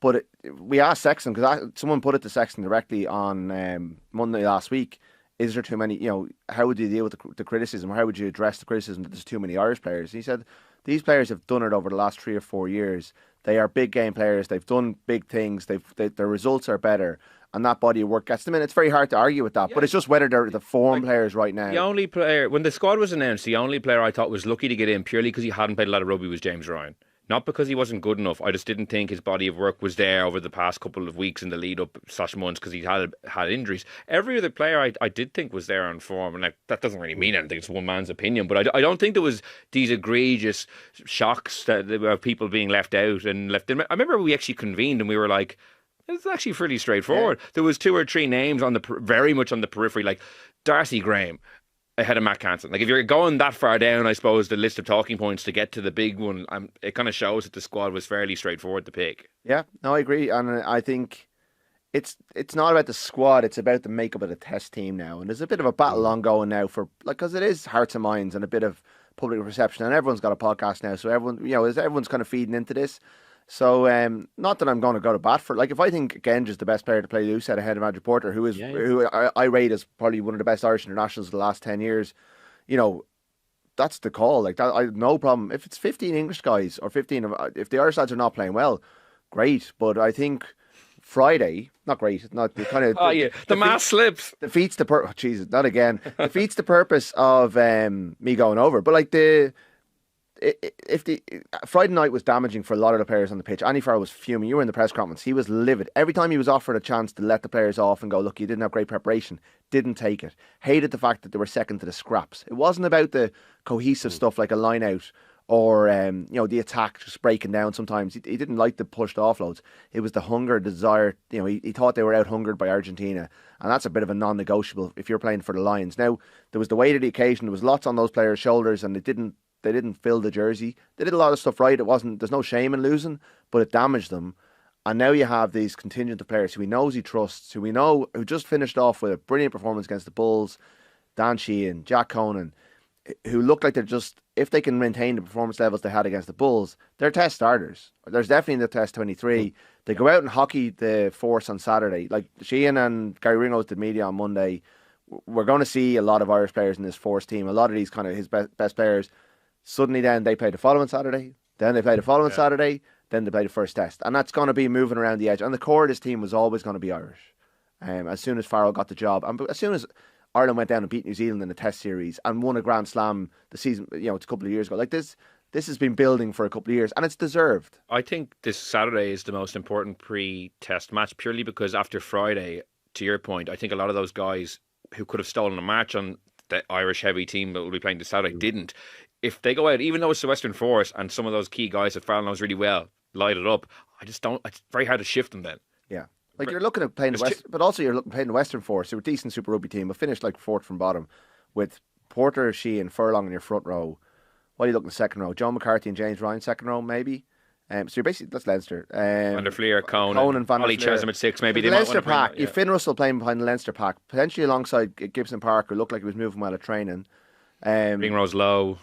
But we asked Sexton, because someone put it to Sexton directly on Monday last week, is there too many, how would you deal with the criticism, or how would you address the criticism that there's too many Irish players? And he said, these players have done it over the last 3 or 4 years. They are big game players. They've done big things. Their results are better. And that body of work gets them in. It's very hard to argue with that, but it's just whether they're the form players right now. The only player, when the squad was announced, the only player I thought was lucky to get in purely because he hadn't played a lot of rugby was James Ryan. Not because he wasn't good enough. I just didn't think his body of work was there over the past couple of weeks in the lead up / months because he had injuries. Every other player I did think was there on form, and that doesn't really mean anything. It's one man's opinion, but I don't think there was these egregious shocks that of people being left out and left in. I remember we actually convened and we were like, it's actually pretty straightforward. Yeah. There was 2 or 3 names on very much on the periphery, like Darcy Graham ahead of Matt Canson. Like, if you're going that far down, I suppose, the list of talking points to get to the big one, it kind of shows that the squad was fairly straightforward to pick. Yeah, no, I agree. And I think it's not about the squad, it's about the makeup of the test team now. And there's a bit of a battle ongoing now because it is hearts and minds and a bit of public perception. And everyone's got a podcast now, so everyone's kind of feeding into this. So, not that I'm going to go to bat for. Like, if I think Genge is the best player to play loose ahead of Andrew Porter, who I rate as probably one of the best Irish internationals of the last 10 years, that's the call. Like, that, I have no problem. If it's 15 English guys or 15, if the Irish lads are not playing well, great. But I think Friday, not great. Not the kind of the mass slips defeats the purpose. Jesus, not again. Defeats the purpose of me going over. But like if the Friday night was damaging for a lot of the players on the pitch. Andy Farrell was fuming. You were in the press conference. He was livid. Every time he was offered a chance to let the players off and go, look, you didn't have great preparation, didn't take it. Hated the fact that they were second to the scraps. It wasn't about the cohesive stuff like a line out or the attack just breaking down sometimes. He didn't like the pushed offloads. It was the hunger, desire. He thought they were out-hungered by Argentina, and that's a bit of a non-negotiable if you're playing for the Lions. Now, there was the weight of the occasion. There was lots on those players' shoulders, and they didn't fill the jersey. They did a lot of stuff right. There's no shame in losing, but it damaged them. And now you have these contingent of players who he knows he trusts, who just finished off with a brilliant performance against the Bulls, Dan Sheehan, Jack Conan, who look like they're just, if they can maintain the performance levels they had against the Bulls, they're test starters. There's definitely in the test 23. They go out and hockey the force on Saturday. Like Sheehan and Gary Ringrose did media on Monday. We're going to see a lot of Irish players in this force team. A lot of these kind of his best players. Suddenly then they play the following Saturday, then they play the following Saturday, then they play the first test. And that's going to be moving around the edge. And the core of this team was always going to be Irish. As soon as Farrell got the job, and as soon as Ireland went down and beat New Zealand in the test series and won a Grand Slam the season, it's a couple of years ago. Like this has been building for a couple of years, and it's deserved. I think this Saturday is the most important pre-test match purely because after Friday, to your point, I think a lot of those guys who could have stolen a match on the Irish heavy team that will be playing this Saturday didn't. If they go out, even though it's the Western Force and some of those key guys that Farrell knows really well light it up, it's very hard to shift them then. Yeah. Like you're looking at playing the West, but also you're playing the Western Force, who are a decent Super Rugby team, but finished like fourth from bottom with Porter, Sheehan, Furlong in your front row. What are you looking at second row? John McCarthy and James Ryan second row, maybe. So you're basically, that's Leinster. Van der Fleer, Conan, Ollie Chesham at 6, maybe. The Leinster pack, you Finn Russell playing behind the Leinster pack, potentially alongside Gibson Park, who looked like he was moving well at training. Ringrose Low,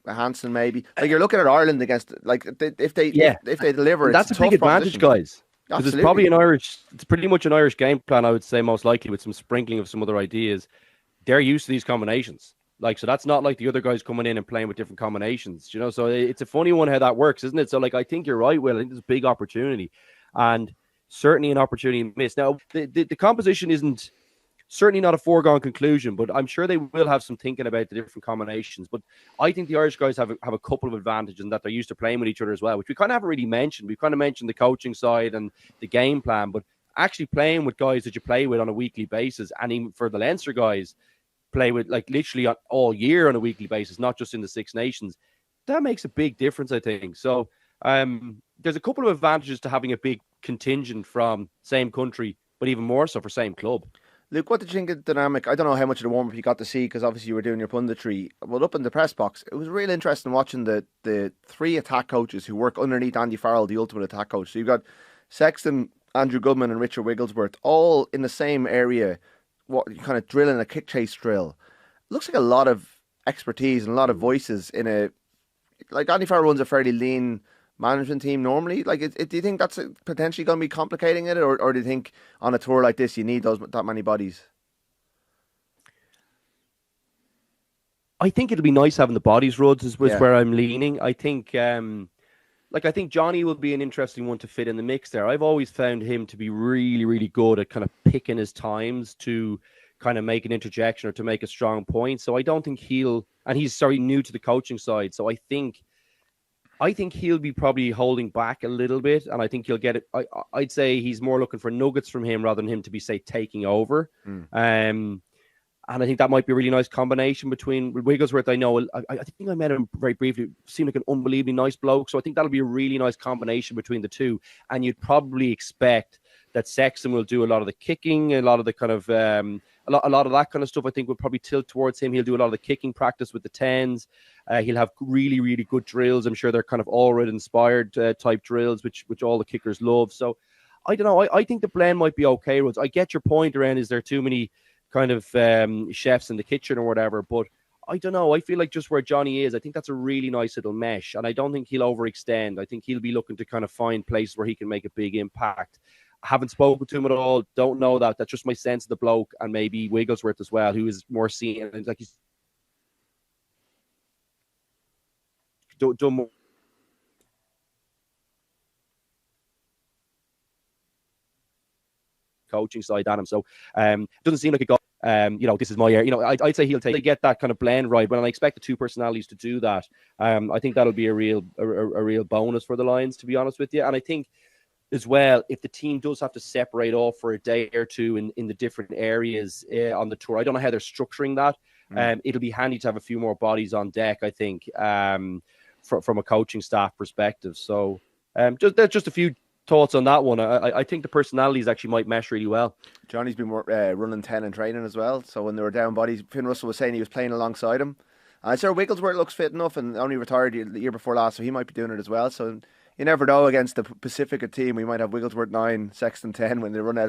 Hansen maybe. Like you're looking at Ireland against, like if they deliver, that's a big advantage, guys. Because it's probably it's pretty much an Irish game plan, I would say, most likely with some sprinkling of some other ideas. They're used to these combinations. Like, so that's not like the other guys coming in and playing with different combinations, So it's a funny one how that works, isn't it? So like, I think you're right, Will. I think there's a big opportunity, and certainly an opportunity missed. Now, the composition isn't certainly not a foregone conclusion, but I'm sure they will have some thinking about the different combinations. But I think the Irish guys have a couple of advantages in that they're used to playing with each other as well, which we kind of haven't really mentioned. We've kind of mentioned the coaching side and the game plan, but actually playing with guys that you play with on a weekly basis, and even for the Leinster guys, play with like literally all year on a weekly basis, not just in the Six Nations. That makes a big difference, I think. So there's a couple of advantages to having a big contingent from same country but even more so for same club. Luke, what did you think of the dynamic? I don't know how much of the warm-up you got to see because obviously you were doing your punditry. Well, up in the press box, it was really interesting watching the three attack coaches who work underneath Andy Farrell, the ultimate attack coach. So you've got Sexton, Andrew Goodman and Richard Wigglesworth all in the same area, kind of drilling a kick chase drill. Looks like a lot of expertise and a lot of voices in a... Like Andy Farrell runs a fairly lean management team normally. Like, do you think that's potentially going to be complicating it, or do you think on a tour like this you need that many bodies? I think it'll be nice having the bodies, Rhodes, is where I'm leaning. I think, I think Johnny will be an interesting one to fit in the mix there. I've always found him to be really, really good at kind of picking his times to kind of make an interjection or to make a strong point. So I don't think and he's new to the coaching side. So I think he'll be probably holding back a little bit, and I think he'll get it. I'd say he's more looking for nuggets from him rather than him to be, say, taking over. And I think that might be a really nice combination between Wigglesworth. I know, I think I met him very briefly. Seemed like an unbelievably nice bloke. So I think that'll be a really nice combination between the two. And you'd probably expect that Sexton will do a lot of the kicking, a lot of the kind of a lot of that kind of stuff. I think will probably tilt towards him. He'll do a lot of the kicking practice with the 10s. He'll have really, really good drills. I'm sure they're kind of all-red inspired type drills, which all the kickers love. So I don't know. I think the blend might be okay, Rhodes. I get your point around, is there too many kind of chefs in the kitchen or whatever, but I don't know. I feel like just where Johnny is, I think that's a really nice little mesh, and I don't think he'll overextend. I think he'll be looking to kind of find places where he can make a big impact. I haven't spoken to him at all. Don't know that. That's just my sense of the bloke, and maybe Wigglesworth as well, who is more seen. Like he's done more coaching side at him. So doesn't seem like a guy, this is my area. I'd say he'll get that kind of blend right. When I expect the two personalities to do that, I think that'll be a real bonus for the Lions, to be honest with you. And I think as well, if the team does have to separate off for a day or two in the different areas on the tour, I don't know how they're structuring that. It'll be handy to have a few more bodies on deck, I think, from a coaching staff perspective. So just a few thoughts on that one. I think the personalities actually might mesh really well. Johnny's been running 10 in training as well. So when they were down bodies, Finn Russell was saying he was playing alongside him. Sir Wigglesworth looks fit enough and only retired the year before last, so he might be doing it as well. So you never know, against the Pacifica team, we might have Wigglesworth 9, Sexton 10 when they run out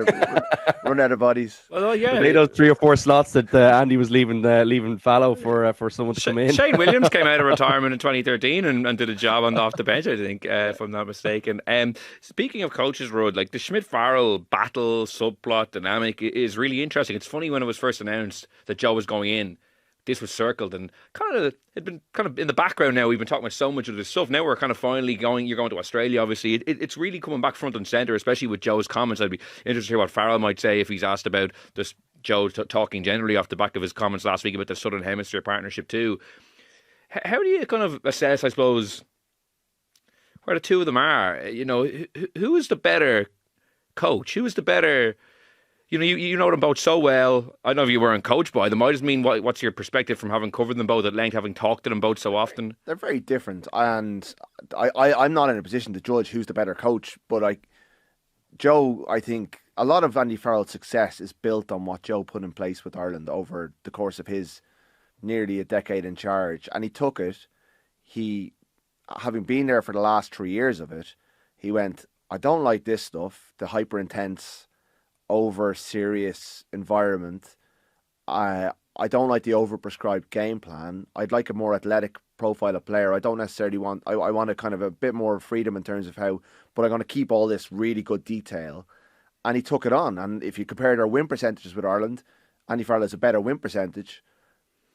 of bodies. Well, yeah, they those 3 or 4 slots that Andy was leaving fallow for someone to come in. Shane Williams came out of retirement in 2013 and did a job off the bench, I think, if I'm not mistaken. Speaking of coaches, Rod, like the Schmidt-Farrell battle subplot dynamic is really interesting. It's funny, when it was first announced that Joe was going in, this was circled and it'd been kind of in the background now. We've been talking about so much of this stuff. Now we're kind of finally you're going to Australia, obviously. It's really coming back front and centre, especially with Joe's comments. I'd be interested to hear what Farrell might say if he's asked about this, Joe talking generally off the back of his comments last week about the Southern Hemisphere partnership too. How do you kind of assess, I suppose, where the two of them are? Who is the better coach? Who is the better... You know them both so well. I don't know if you weren't coached by them. I just mean, what's your perspective from having covered them both at length, having talked to them both so often? They're very different, and I'm not in a position to judge who's the better coach. But Joe, I think a lot of Andy Farrell's success is built on what Joe put in place with Ireland over the course of his nearly a decade in charge, and he took it. He, having been there for the last 3 years of it, he went, I don't like this stuff, the hyper intense, over serious environment. I don't like the overprescribed game plan. I'd like a more athletic profile of player. I don't necessarily want... I want a kind of a bit more freedom in terms of how... But I'm going to keep all this really good detail. And he took it on. And if you compared our win percentages with Ireland, Andy Farrell has a better win percentage.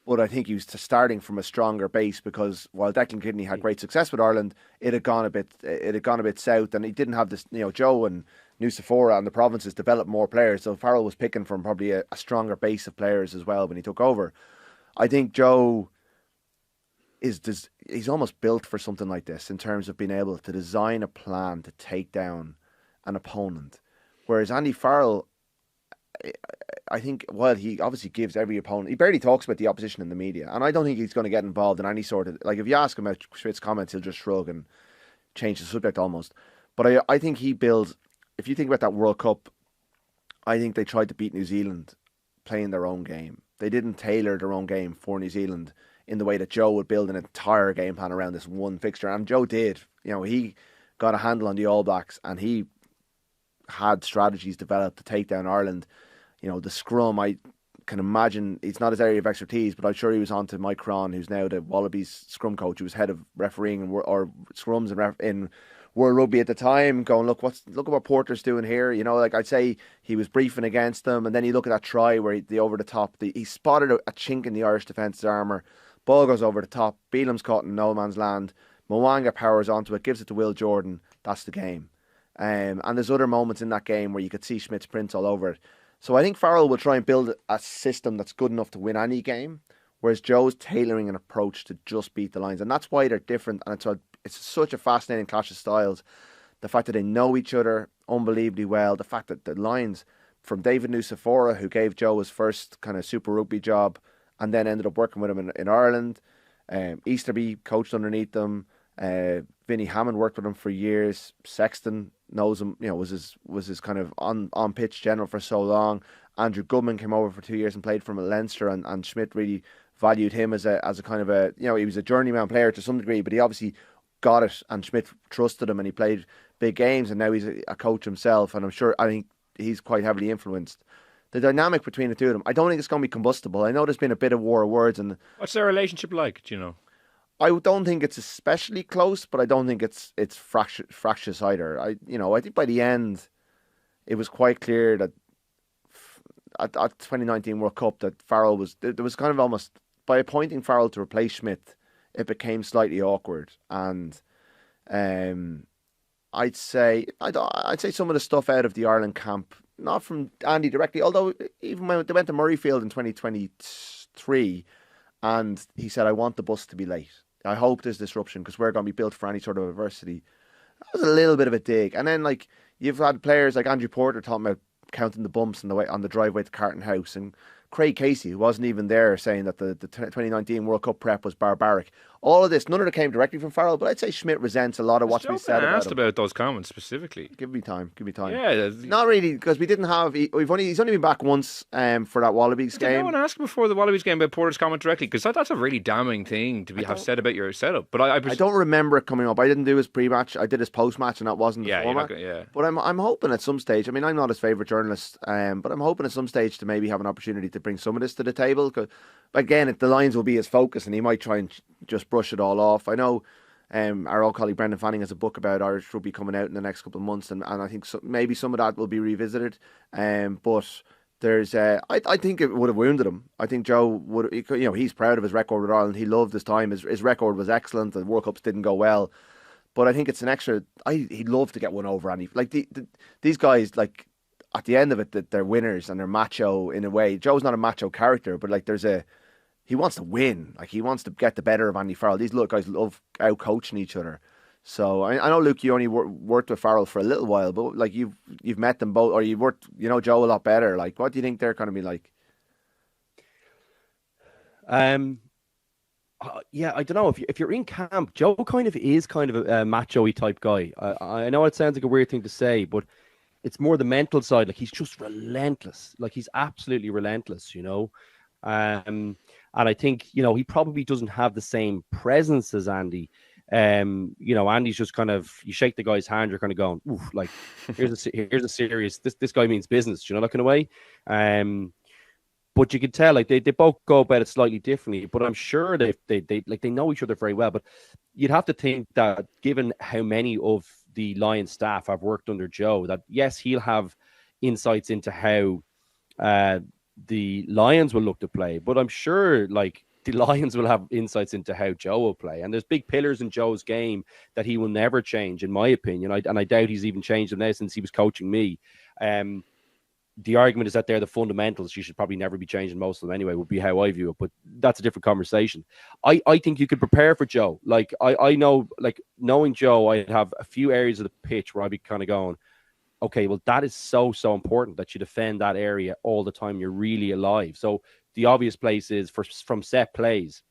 But I think he was starting from a stronger base, because while Declan Kidney had great success with Ireland, it had gone a bit south, and he didn't have this. Joe and Nucifora and the provinces developed more players, so Farrell was picking from probably a stronger base of players as well when he took over. I think Joe he's almost built for something like this in terms of being able to design a plan to take down an opponent, whereas Andy Farrell, I think, while he obviously gives every opponent, he barely talks about the opposition in the media, and I don't think he's going to get involved in any sort of, if you ask him about Schmidt's comments, he'll just shrug and change the subject almost. But I think he builds, if you think about that World Cup I think they tried to beat New Zealand playing their own game. They didn't tailor their own game for New Zealand in the way that Joe would build an entire game plan around this one fixture. And Joe did. He got a handle on the All Blacks and he had strategies developed to take down Ireland. The scrum, I can imagine it's not his area of expertise, but I'm sure he was on to Mike Cron, who's now the Wallabies scrum coach, who was head of refereeing or scrums in World Rugby at the time, going, look at what Porter's doing here. I'd say he was briefing against them, and then you look at that try where the over the top, he spotted a chink in the Irish defence's armour. Ball goes over the top. Beelam's caught in no man's land. Mwanga powers onto it, gives it to Will Jordan. That's the game. And there's other moments in that game where you could see Schmidt's prints all over it. So I think Farrell will try and build a system that's good enough to win any game, whereas Joe's tailoring an approach to just beat the Lions. And that's why they're different. And it's such a fascinating clash of styles. The fact that they know each other unbelievably well. The fact that the Lions, from David Nusafora, who gave Joe his first kind of Super Rugby job and then ended up working with him in Ireland. Easterby coached underneath them. Vinnie Hammond worked with him for years. Sexton knows him, was his kind of on pitch general for so long. Andrew Goodman came over for 2 years and played for him at Leinster, and Schmidt really valued him as a kind of a, he was a journeyman player to some degree, but he obviously got it, and Schmidt trusted him, and he played big games, and now he's a coach himself, and I think he's quite heavily influenced. The dynamic between the two of them, I don't think it's going to be combustible. I know there's been a bit of war of words. And what's their relationship like, do you know? I don't think it's especially close, but I don't think it's fractious either. I think by the end, it was quite clear that at 2019 World Cup that Farrell there was kind of almost, by appointing Farrell to replace Schmidt, it became slightly awkward. And I'd say some of the stuff out of the Ireland camp, not from Andy directly, although even when they went to Murrayfield in 2023, and he said, I want the bus to be late. I hope there's disruption because we're going to be built for any sort of adversity. That was a little bit of a dig. And then, you've had players like Andrew Porter talking about counting the bumps on the driveway to Carton House, and Craig Casey, who wasn't even there, saying that the 2019 World Cup prep was barbaric. All of this, none of it came directly from Farrell, but I'd say Schmidt resents a lot of what's been said about him. Asked about those comments specifically. Give me time. Yeah, not really, because we didn't have. He's only been back once for that Wallabies game. Did no one ask him before the Wallabies game about Porter's comment directly? Because that's a really damning thing to have said about your setup. But I don't remember it coming up. I didn't do his pre-match. I did his post-match, and that wasn't the format. But I'm hoping at some stage. I mean, I'm not his favourite journalist, but I'm hoping at some stage to maybe have an opportunity to bring some of this to the table. Because again, the Lions will be his focus, and he might try and just brush it all off. I know our old colleague Brendan Fanning has a book about Irish rugby coming out in the next couple of months, and I think maybe some of that will be revisited. But there's, I think it would have wounded him. I think Joe would, he's proud of his record with Ireland. He loved his time. His record was excellent. The World Cups didn't go well, but I think it's an extra. He'd love to get one over, and these guys, at the end of it, that they're winners and they're macho in a way. Joe's not a macho character, but he wants to win. He wants to get the better of Andy Farrell. These little guys love out-coaching each other. So I know, Luke, you only worked with Farrell for a little while, but you've met them both, or you've worked, Joe a lot better. What do you think they're going to be like? Yeah, I don't know. If you're in camp, Joe kind of is kind of a macho-y type guy. I know it sounds like a weird thing to say, but it's more the mental side. He's just relentless. He's absolutely relentless, And I think, he probably doesn't have the same presence as Andy. Andy's just kind of, you shake the guy's hand, you're kind of going, oof, here's a serious, this guy means business, that kind of way. But you can tell, they both go about it slightly differently, but I'm sure they know each other very well. But you'd have to think that given how many of the Lions staff have worked under Joe, that yes, he'll have insights into how the Lions will look to play, but I'm sure the Lions will have insights into how Joe will play. And there's big pillars in Joe's game that he will never change, in my opinion. And I doubt he's even changed them now since he was coaching me. The argument is that they're the fundamentals. You should probably never be changing most of them anyway, would be how I view it. But that's a different conversation. I think you could prepare for Joe. I know, knowing Joe, I'd have a few areas of the pitch where I'd be kind of going, okay, well, that is so important that you defend that area all the time. You're really alive. So the obvious place is from set plays,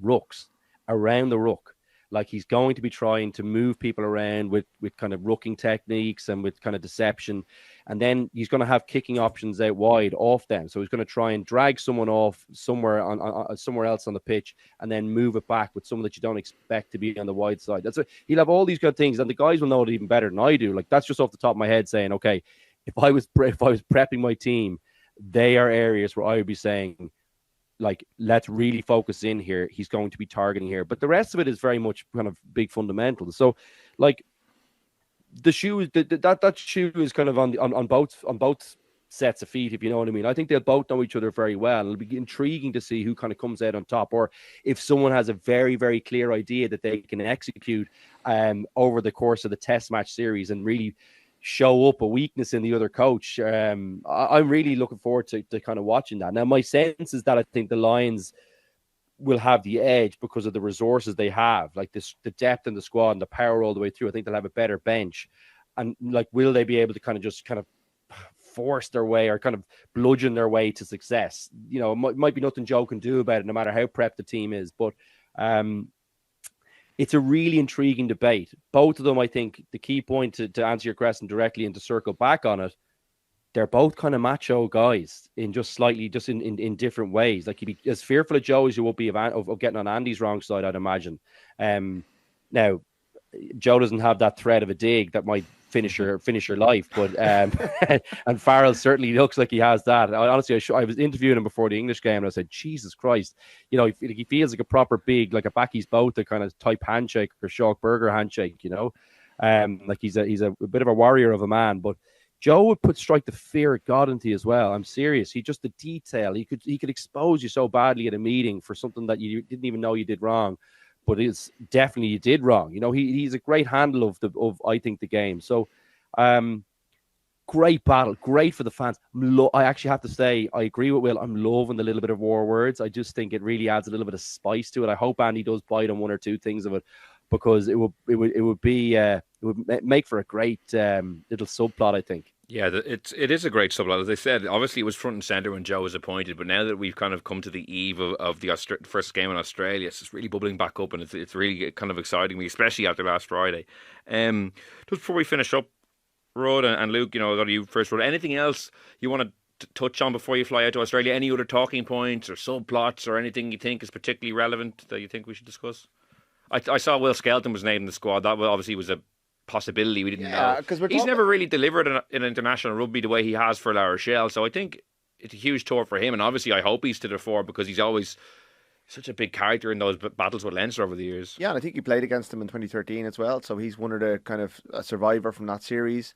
rucks, around the ruck, Like, he's going to be trying to move people around with kind of rooking techniques and with kind of deception. And then he's going to have kicking options out wide off them. So he's going to try and drag someone off somewhere somewhere else on the pitch and then move it back with someone that you don't expect to be on the wide side. He'll have all these good things, and the guys will know it even better than I do. Like, that's just off the top of my head saying, okay, if I was prepping my team, they are areas where I would be saying, like, let's really focus in here. He's going to be targeting here. But the rest of it is very much kind of big fundamentals. So, like, the shoe, that shoe is kind of on both sets of feet, if you know what I mean. I think they'll both know each other very well. It'll be intriguing to see who kind of comes out on top, or if someone has a very, very clear idea that they can execute over the course of the test match series and really show up a weakness in the other coach. I'm really looking forward to kind of watching that. Now, my sense is that I think the Lions will have the edge because of the resources they have, like the depth in the squad and the power all the way through. I think they'll have a better bench. And, like, will they be able to kind of force their way or kind of bludgeon their way to success? You know, it might be nothing Joe can do about it, no matter how prepped the team is. But it's a really intriguing debate. Both of them, I think, the key point to answer your question directly and to circle back on it, they're both kind of macho guys in in different ways. Like, you'd be as fearful of Joe as you would be of getting on Andy's wrong side, I'd imagine. Now, Joe doesn't have that threat of a dig that might finish your life, but and Farrell certainly looks like he has that. Honestly, I was interviewing him before the English game, and I said, Jesus Christ, you know, he feels like a proper big, like a Backy's boat, the kind of type handshake or Shock Burger handshake, you know. Like, he's a bit of a warrior of a man, but Joe would strike the fear of God into you as well. I'm serious. He just, the detail, he could expose you so badly at a meeting for something that you didn't even know you did wrong. But it's definitely you did wrong. You know, he's a great handle of I think the game. So, great battle, great for the fans. I actually have to say, I agree with Will. I'm loving the little bit of war words. I just think it really adds a little bit of spice to it. I hope Andy does bite on one or two things of it, because it would make for a great little subplot, I think. Yeah, it is a great subplot. As I said, obviously it was front and centre when Joe was appointed, but now that we've kind of come to the eve of the first game in Australia, it's just really bubbling back up, and it's really kind of exciting me, especially after last Friday. Just before we finish up, Rod and Luke, you know, I'll go to you first. Rod, anything else you want to touch on before you fly out to Australia? Any other talking points or subplots or anything you think is particularly relevant that you think we should discuss? I saw Will Skelton was named in the squad. That obviously was a possibility we didn't know. He's never really delivered in international rugby the way he has for La Rochelle, so I think it's a huge tour for him, and obviously I hope he's to the fore, because he's always such a big character in those battles with Leinster over the years. Yeah, and I think he played against him in 2013 as well, so he's one of the kind of a survivor from that series.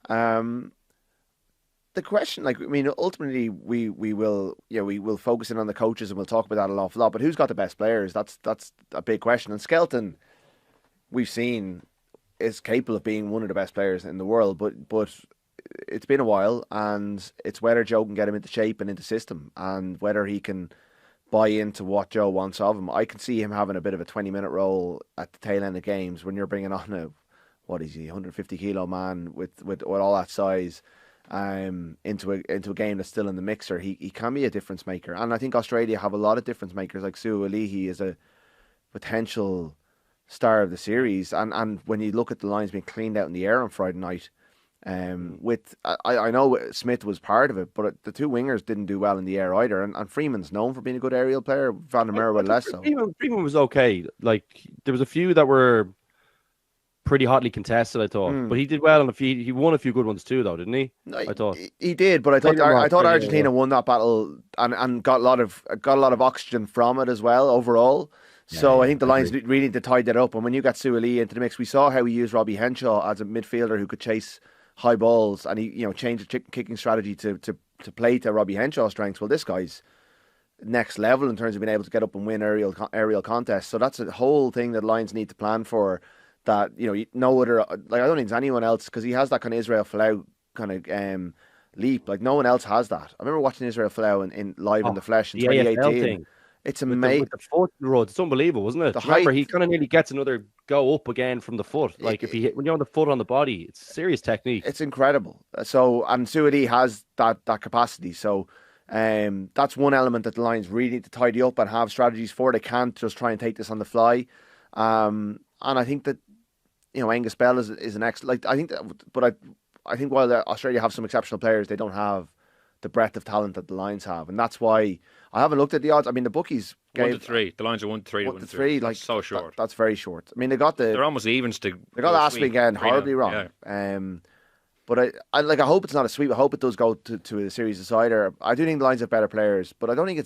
The question, like, I mean, ultimately we will focus in on the coaches and we'll talk about that an awful lot, but who's got the best players? That's a big question. And Skelton, we've seen, is capable of being one of the best players in the world, but it's been a while, and it's whether Joe can get him into shape and into system, and whether he can buy into what Joe wants of him. I can see him having a bit of a 20-minute role at the tail end of games when you're bringing on a 150 kilo man with all that size into a game that's still in the mixer. He can be a difference maker, and I think Australia have a lot of difference makers. Like Sue Alihi is a potential star of the series, and when you look at the lines being cleaned out in the air on Friday night, I know Smith was part of it, but the two wingers didn't do well in the air either, and Freeman's known for being a good aerial player. Van der Merwe less so. Freeman was okay. Like, there was a few that were pretty hotly contested, I thought, but he did well on he won a few good ones too, though, didn't he? No, I thought he did, but I thought Argentina won that battle and got a lot of oxygen from it as well overall. So I think the Lions really need to tie that up. And when you got Suoli into the mix, we saw how he used Robbie Henshaw as a midfielder who could chase high balls, and he changed the kicking strategy to play to Robbie Henshaw's strengths. Well, this guy's next level in terms of being able to get up and win aerial contests. So that's a whole thing that Lions need to plan for. That no other, like, I don't think there's anyone else, because he has that kind of Israel Folau kind of leap. Like, no one else has that. I remember watching Israel Folau in live in the flesh in 2018. It's amazing. With the foot road, it's unbelievable, wasn't it? Remember, he kind of nearly gets another go up again from the foot. Like, when you're on the foot on the body, it's serious technique. It's incredible. So, and Suadi has that capacity. So, that's one element that the Lions really need to tidy up and have strategies for. They can't just try and take this on the fly. And I think that Angus Bell is an excellent. Like I think, I think while Australia have some exceptional players, they don't have the breadth of talent that the Lions have, and that's why I haven't looked at the odds. I mean, the bookies gave 1-3. The lines are 1-3 to 1-3. Like so short. That's very short. I mean, they're almost evens to. They got last weekend horribly wrong. Yeah. But I hope it's not a sweep. I hope it does go to a series decider. I do think the Lions have better players, but I don't think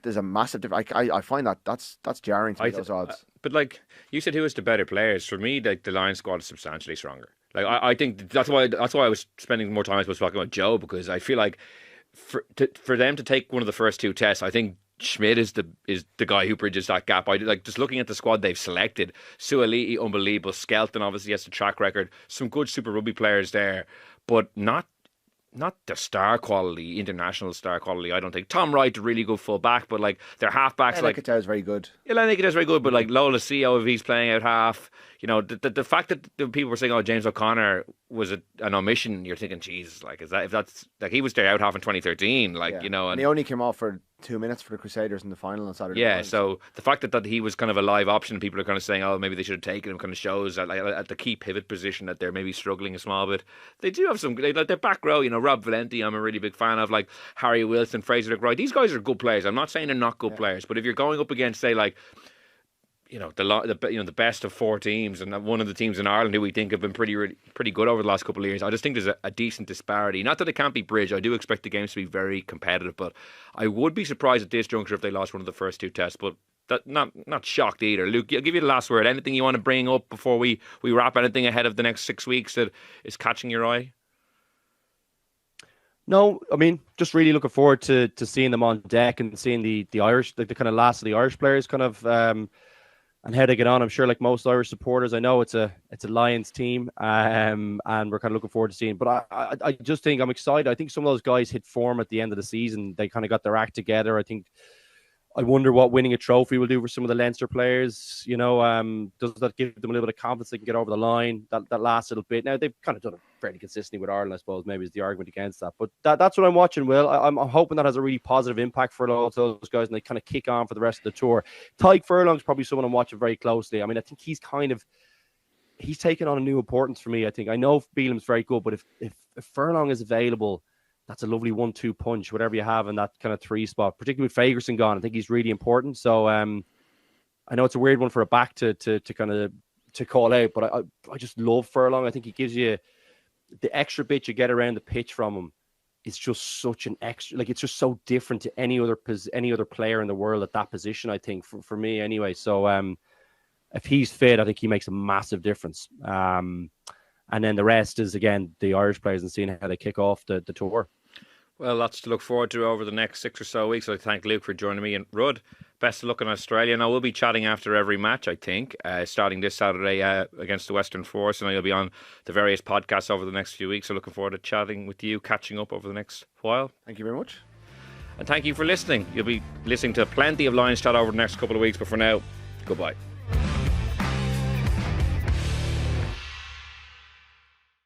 there's a massive difference. I find that's jarring to me, those odds. But like you said, who is the better players? For me, like the Lions squad is substantially stronger. Like I think that's why I was spending more time talking about Joe, because I feel like for them to take one of the first two tests, I think Schmidt is the guy who bridges that gap. I like just looking at the squad they've selected. Suaalii, unbelievable. Skelton obviously has the track record. Some good Super Rugby players there, but not the star quality, international star quality. I don't think Tom Wright, a really good full back, but like their halfbacks, like Nikita is very good. Yeah, Nikita is very good, but like Lola Sio, if he's playing out half, the fact that the people were saying, "Oh, James O'Connor was an omission," you're thinking, "Jesus, like if that's like he was there out half in 2013, like and he only came off for 2 minutes for the Crusaders in the final on Saturday. Yeah, so the fact that he was kind of a live option, people are kind of saying, "Oh, maybe they should have taken him," kind of shows that at the key pivot position that they're maybe struggling a small bit. They do have some, like their back row, Rob Valenti, I'm a really big fan of, like Harry Wilson, Fraser McRoy. These guys are good players. I'm not saying they're not good players, but if you're going up against, say, like the best of four teams, and one of the teams in Ireland who we think have been pretty good over the last couple of years, I just think there's a decent disparity. Not that it can't be bridged. I do expect the games to be very competitive, but I would be surprised at this juncture if they lost one of the first two tests. But that not shocked either. Luke, I'll give you the last word. Anything you want to bring up before we wrap? Anything ahead of the next 6 weeks that is catching your eye? No, I mean, just really looking forward to seeing them on deck and seeing the Irish, the kind of last of the Irish players, kind of. And how they get on. I'm sure, like most Irish supporters, I know it's a Lions team, and we're kind of looking forward to seeing. But I just think I'm excited. I think some of those guys hit form at the end of the season. They kind of got their act together. I wonder what winning a trophy will do for some of the Leinster players. Does that give them a little bit of confidence they can get over the line? That last little bit. Now they've kind of done it fairly consistently with Ireland, I suppose. Maybe is the argument against that. But that's what I'm watching. Will I'm hoping that has a really positive impact for all those guys, and they kind of kick on for the rest of the tour. Tadhg Furlong's probably someone I'm watching very closely. I mean, I think he's taken on a new importance for me. I think I know Beelam's very good, but if Furlong is available, that's a lovely 1-2 punch, whatever you have in that kind of 3 spot, particularly with Fagerson gone. I think he's really important. So I know it's a weird one for a back to kind of to call out, but I just love Furlong. I think he gives you the extra bit you get around the pitch from him. It's just such an extra, like it's just so different to any other player in the world at that position, I think, for me anyway. So if he's fit, I think he makes a massive difference. And then the rest is, again, the Irish players and seeing how they kick off the tour. Well, lots to look forward to over the next 6 or so weeks. I thank Luke for joining me. And Rud, best of luck in Australia. Now, we'll be chatting after every match, I think, starting this Saturday against the Western Force. And you'll be on the various podcasts over the next few weeks. So looking forward to chatting with you, catching up over the next while. Thank you very much. And thank you for listening. You'll be listening to plenty of Lions chat over the next couple of weeks. But for now, goodbye.